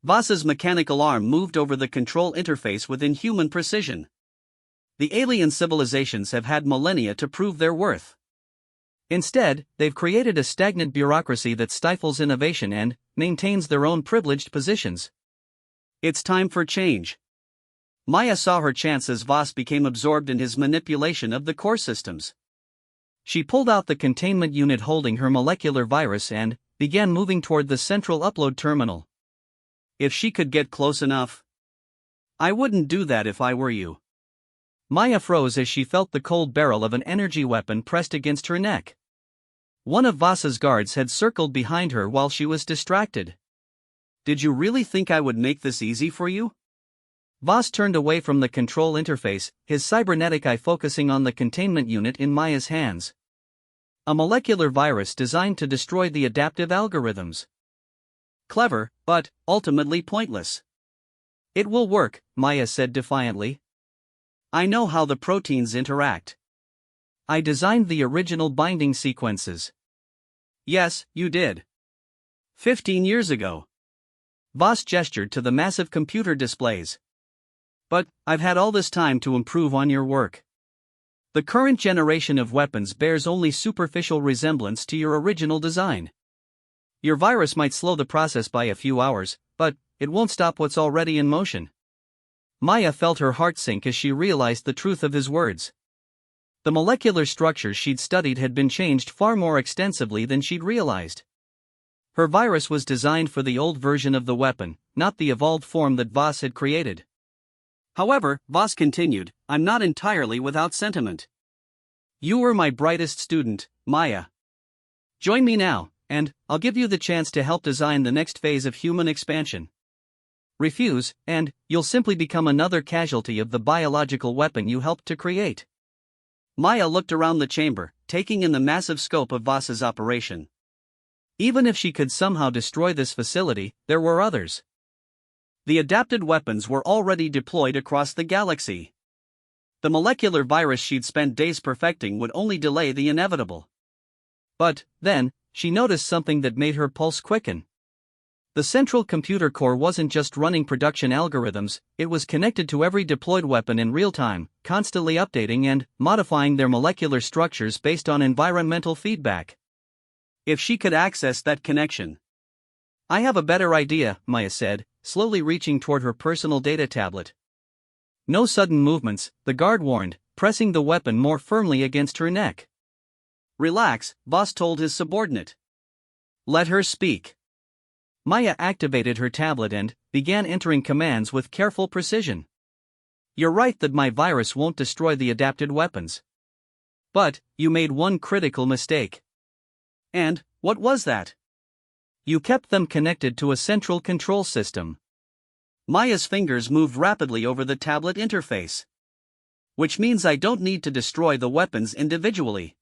Voss's mechanical arm moved over the control interface with inhuman precision. The alien civilizations have had millennia to prove their worth. Instead, they've created a stagnant bureaucracy that stifles innovation and maintains their own privileged positions. It's time for change. Maya saw her chance as Voss became absorbed in his manipulation of the core systems. She pulled out the containment unit holding her molecular virus and began moving toward the central upload terminal. If she could get close enough. "I wouldn't do that if I were you." Maya froze as she felt the cold barrel of an energy weapon pressed against her neck. One of Voss's guards had circled behind her while she was distracted. "Did you really think I would make this easy for you?" Voss turned away from the control interface, his cybernetic eye focusing on the containment unit in Maya's hands. A molecular virus designed to destroy the adaptive algorithms. Clever, but ultimately pointless. "It will work," Maya said defiantly. "I know how the proteins interact. I designed the original binding sequences." "Yes, you did. 15 years ago. Voss gestured to the massive computer displays. But, I've had all this time to improve on your work. The current generation of weapons bears only superficial resemblance to your original design. Your virus might slow the process by a few hours, but it won't stop what's already in motion. Maya felt her heart sink as she realized the truth of his words. The molecular structures she'd studied had been changed far more extensively than she'd realized. Her virus was designed for the old version of the weapon, not the evolved form that Voss had created. However, Voss continued, I'm not entirely without sentiment. You were my brightest student, Maya. Join me now, and I'll give you the chance to help design the next phase of human expansion. Refuse, and you'll simply become another casualty of the biological weapon you helped to create. Maya looked around the chamber, taking in the massive scope of Voss's operation. Even if she could somehow destroy this facility, there were others. The adapted weapons were already deployed across the galaxy. The molecular virus she'd spent days perfecting would only delay the inevitable. But, then, she noticed something that made her pulse quicken. The central computer core wasn't just running production algorithms, it was connected to every deployed weapon in real time, constantly updating and modifying their molecular structures based on environmental feedback. If she could access that connection. I have a better idea, Maya said, slowly reaching toward her personal data tablet. No sudden movements, the guard warned, pressing the weapon more firmly against her neck. Relax, Voss told his subordinate. Let her speak. Maya activated her tablet and began entering commands with careful precision. You're right that my virus won't destroy the adapted weapons. But, you made one critical mistake. And, what was that? You kept them connected to a central control system. Maya's fingers moved rapidly over the tablet interface. Which means I don't need to destroy the weapons individually.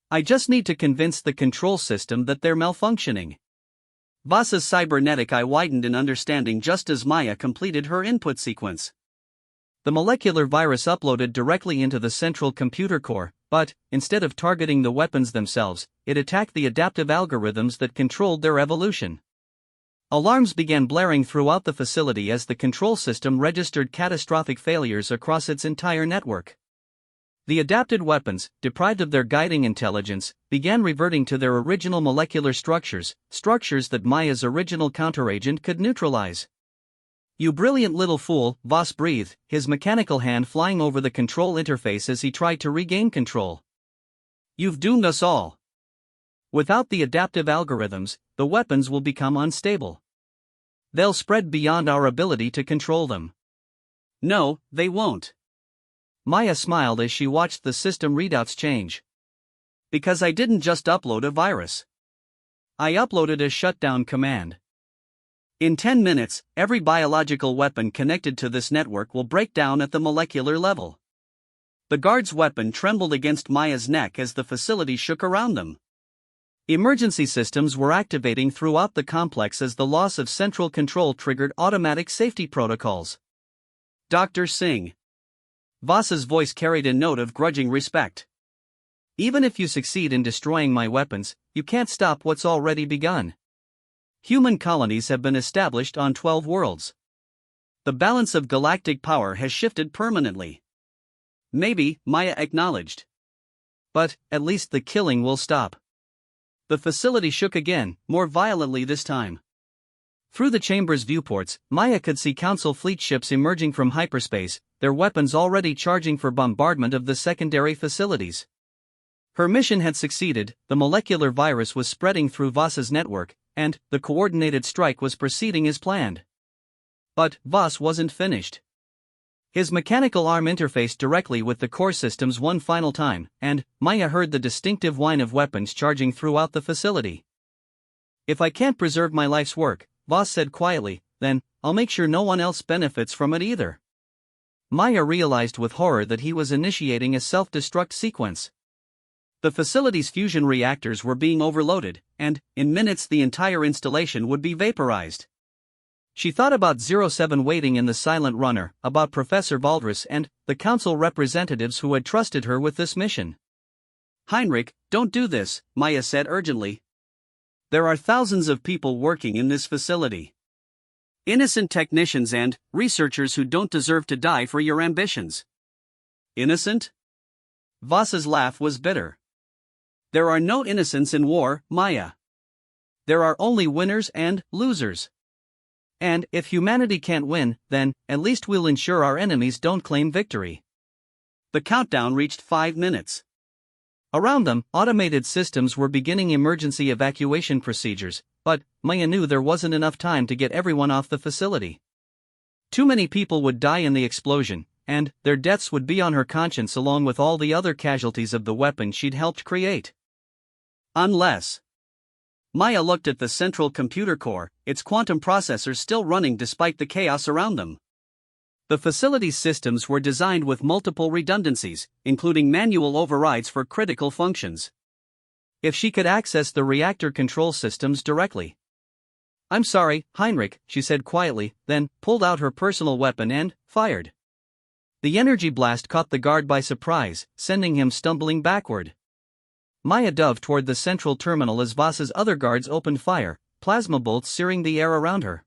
I just need to convince the control system that they're malfunctioning. Voss's cybernetic eye widened in understanding just as Maya completed her input sequence. The molecular virus uploaded directly into the central computer core, but, instead of targeting the weapons themselves, it attacked the adaptive algorithms that controlled their evolution. Alarms began blaring throughout the facility as the control system registered catastrophic failures across its entire network. The adapted weapons, deprived of their guiding intelligence, began reverting to their original molecular structures that Maya's original counteragent could neutralize. You brilliant little fool, Voss breathed, his mechanical hand flying over the control interface as he tried to regain control. You've doomed us all. Without the adaptive algorithms, the weapons will become unstable. They'll spread beyond our ability to control them. No, they won't. Maya smiled as she watched the system readouts change. Because I didn't just upload a virus. I uploaded a shutdown command. In 10 minutes, every biological weapon connected to this network will break down at the molecular level. The guard's weapon trembled against Maya's neck as the facility shook around them. Emergency systems were activating throughout the complex as the loss of central control triggered automatic safety protocols. Dr. Singh. Voss's voice carried a note of grudging respect. Even if you succeed in destroying my weapons, you can't stop what's already begun. Human colonies have been established on 12 worlds. The balance of galactic power has shifted permanently. Maybe, Maya acknowledged. But, at least the killing will stop. The facility shook again, more violently this time. Through the chamber's viewports, Maya could see Council fleet ships emerging from hyperspace, their weapons already charging for bombardment of the secondary facilities. Her mission had succeeded, the molecular virus was spreading through Voss's network, and the coordinated strike was proceeding as planned. But Voss wasn't finished. His mechanical arm interfaced directly with the core systems one final time, and Maya heard the distinctive whine of weapons charging throughout the facility. If I can't preserve my life's work, Voss said quietly, then I'll make sure no one else benefits from it either. Maya realized with horror that he was initiating a self-destruct sequence. The facility's fusion reactors were being overloaded, and, in minutes the entire installation would be vaporized. She thought about 07 waiting in the silent runner, about Professor Valdris and the council representatives who had trusted her with this mission. Heinrich, don't do this, Maya said urgently. There are thousands of people working in this facility. Innocent technicians and researchers who don't deserve to die for your ambitions. Innocent? Voss's laugh was bitter. There are no innocents in war, Maya. There are only winners and losers. And if humanity can't win, then at least we'll ensure our enemies don't claim victory. The countdown reached 5 minutes. Around them, automated systems were beginning emergency evacuation procedures, but Maya knew there wasn't enough time to get everyone off the facility. Too many people would die in the explosion, and their deaths would be on her conscience along with all the other casualties of the weapon she'd helped create. Unless. Maya looked at the central computer core, its quantum processors still running despite the chaos around them. The facility's systems were designed with multiple redundancies, including manual overrides for critical functions. If she could access the reactor control systems directly. "I'm sorry, Heinrich," she said quietly, then pulled out her personal weapon and fired. The energy blast caught the guard by surprise, sending him stumbling backward. Maya dove toward the central terminal as Voss's other guards opened fire, plasma bolts searing the air around her.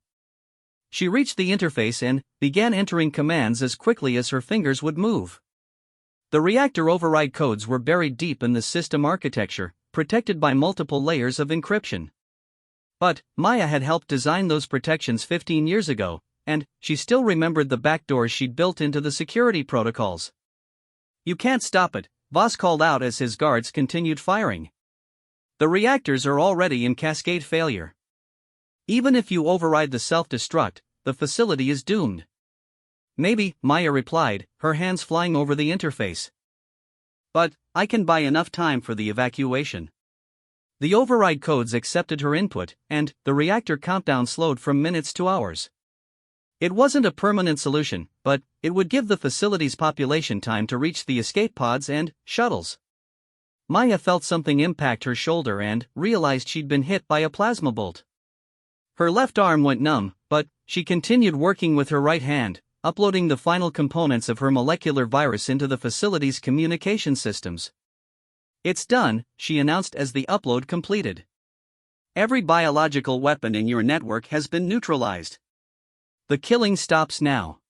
She reached the interface and began entering commands as quickly as her fingers would move. The reactor override codes were buried deep in the system architecture, protected by multiple layers of encryption. But Maya had helped design those protections 15 years ago, and she still remembered the backdoors she'd built into the security protocols. "You can't stop it," Voss called out as his guards continued firing. "The reactors are already in cascade failure. Even if you override the self-destruct, the facility is doomed." "Maybe," Maya replied, her hands flying over the interface. "But I can buy enough time for the evacuation." The override codes accepted her input, and the reactor countdown slowed from minutes to hours. It wasn't a permanent solution, but it would give the facility's population time to reach the escape pods and shuttles. Maya felt something impact her shoulder and realized she'd been hit by a plasma bolt. Her left arm went numb, but she continued working with her right hand, uploading the final components of her molecular virus into the facility's communication systems. "It's done," she announced as the upload completed. "Every biological weapon in your network has been neutralized. The killing stops now."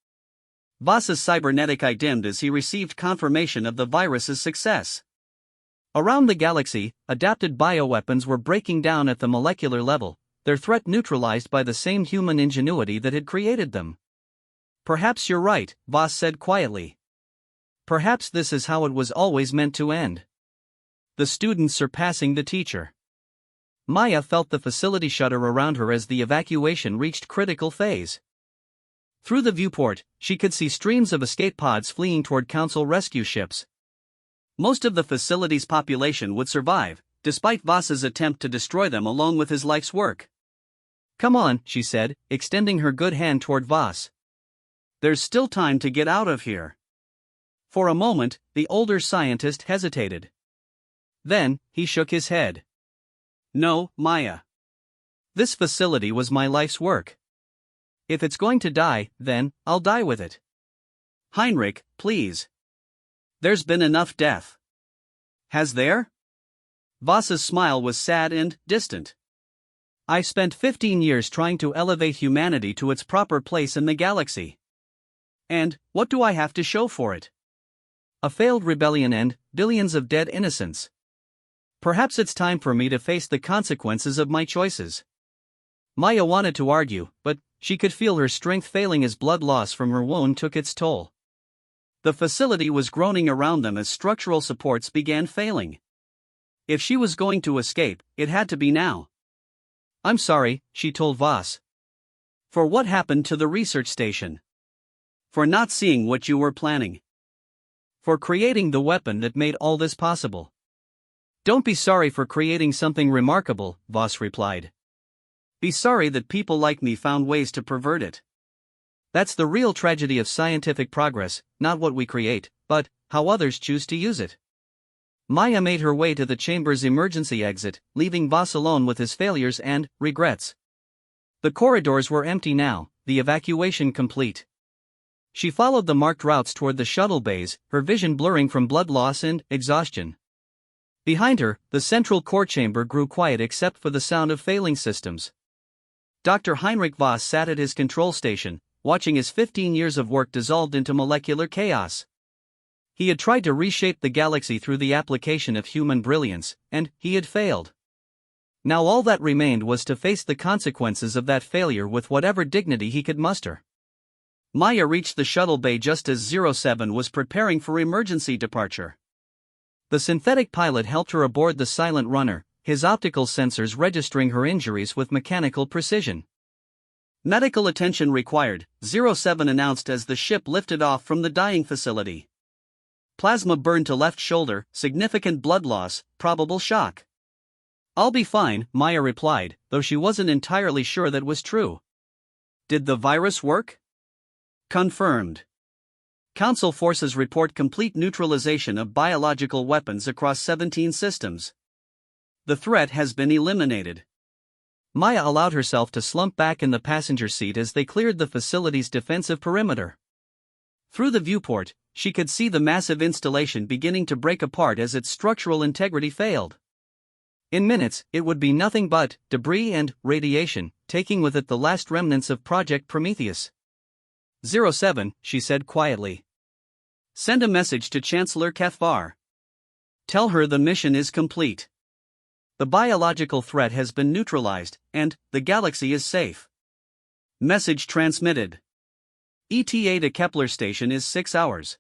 Voss's cybernetic eye dimmed as he received confirmation of the virus's success. Around the galaxy, adapted bioweapons were breaking down at the molecular level, their threat neutralized by the same human ingenuity that had created them. "Perhaps you're right," Voss said quietly. "Perhaps this is how it was always meant to end." The student surpassing the teacher. Maya felt the facility shudder around her as the evacuation reached critical phase. Through the viewport, she could see streams of escape pods fleeing toward Council rescue ships. Most of the facility's population would survive, despite Voss's attempt to destroy them along with his life's work. "Come on," she said, extending her good hand toward Voss. "There's still time to get out of here." For a moment, the older scientist hesitated. Then, he shook his head. "No, Maya. This facility was my life's work. If it's going to die, then I'll die with it." "Heinrich, please. There's been enough death." "Has there?" Voss's smile was sad and distant. "I spent 15 years trying to elevate humanity to its proper place in the galaxy. And what do I have to show for it? A failed rebellion and billions of dead innocents. Perhaps it's time for me to face the consequences of my choices." Maya wanted to argue, but she could feel her strength failing as blood loss from her wound took its toll. The facility was groaning around them as structural supports began failing. If she was going to escape, it had to be now. "I'm sorry," she told Voss. "For what happened to the research station. For not seeing what you were planning. For creating the weapon that made all this possible." "Don't be sorry for creating something remarkable," Voss replied. "Be sorry that people like me found ways to pervert it. That's the real tragedy of scientific progress, not what we create, but how others choose to use it." Maya made her way to the chamber's emergency exit, leaving Voss alone with his failures and regrets. The corridors were empty now, the evacuation complete. She followed the marked routes toward the shuttle bays, her vision blurring from blood loss and exhaustion. Behind her, the central core chamber grew quiet except for the sound of failing systems. Dr. Heinrich Voss sat at his control station, watching his 15 years of work dissolved into molecular chaos. He had tried to reshape the galaxy through the application of human brilliance, and he had failed. Now all that remained was to face the consequences of that failure with whatever dignity he could muster. Maya reached the shuttle bay just as 07 was preparing for emergency departure. The synthetic pilot helped her aboard the silent runner, his optical sensors registering her injuries with mechanical precision. "Medical attention required," 07 announced as the ship lifted off from the dying facility. "Plasma burn to left shoulder, significant blood loss, probable shock." "I'll be fine," Maya replied, though she wasn't entirely sure that was true. "Did the virus work?" "Confirmed. Council forces report complete neutralization of biological weapons across 17 systems. The threat has been eliminated." Maya allowed herself to slump back in the passenger seat as they cleared the facility's defensive perimeter. Through the viewport, she could see the massive installation beginning to break apart as its structural integrity failed. In minutes, it would be nothing but debris and radiation, taking with it the last remnants of Project Prometheus. 07, she said quietly. "Send a message to Chancellor Cathvar. Tell her the mission is complete. The biological threat has been neutralized, and the galaxy is safe." Message transmitted. ETA to Kepler Station is 6 hours.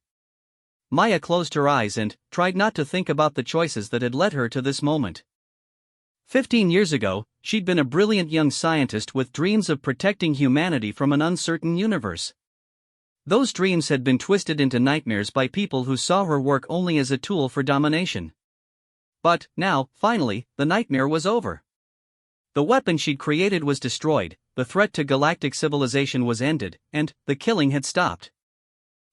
Maya closed her eyes and tried not to think about the choices that had led her to this moment. 15 years ago, she'd been a brilliant young scientist with dreams of protecting humanity from an uncertain universe. Those dreams had been twisted into nightmares by people who saw her work only as a tool for domination. But now, finally, the nightmare was over. The weapon she'd created was destroyed, the threat to galactic civilization was ended, and the killing had stopped.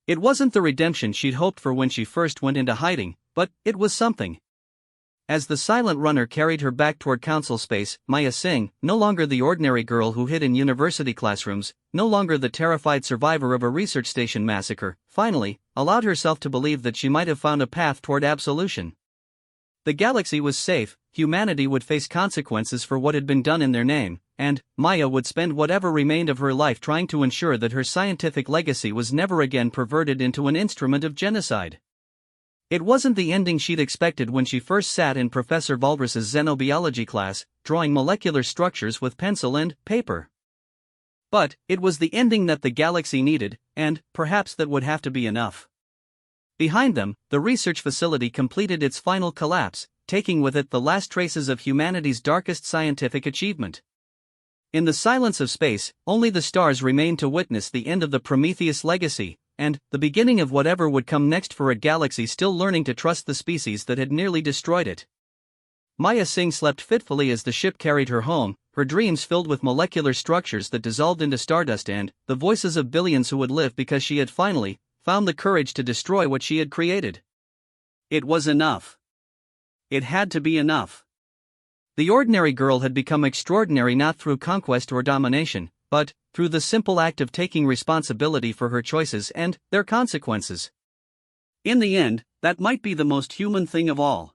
It wasn't the redemption she'd hoped for when she first went into hiding, but it was something. As the silent runner carried her back toward council space, Maya Singh, no longer the ordinary girl who hid in university classrooms, no longer the terrified survivor of a research station massacre, finally, allowed herself to believe that she might have found a path toward absolution. The galaxy was safe, humanity would face consequences for what had been done in their name, and Maya would spend whatever remained of her life trying to ensure that her scientific legacy was never again perverted into an instrument of genocide. It wasn't the ending she'd expected when she first sat in Professor Valdris's xenobiology class, drawing molecular structures with pencil and paper. But it was the ending that the galaxy needed, and perhaps that would have to be enough. Behind them, the research facility completed its final collapse, taking with it the last traces of humanity's darkest scientific achievement. In the silence of space, only the stars remained to witness the end of the Prometheus legacy, and the beginning of whatever would come next for a galaxy still learning to trust the species that had nearly destroyed it. Maya Singh slept fitfully as the ship carried her home, her dreams filled with molecular structures that dissolved into stardust and the voices of billions who would live because she had finally found the courage to destroy what she had created. It was enough. It had to be enough. The ordinary girl had become extraordinary not through conquest or domination, but through the simple act of taking responsibility for her choices and their consequences. In the end, that might be the most human thing of all.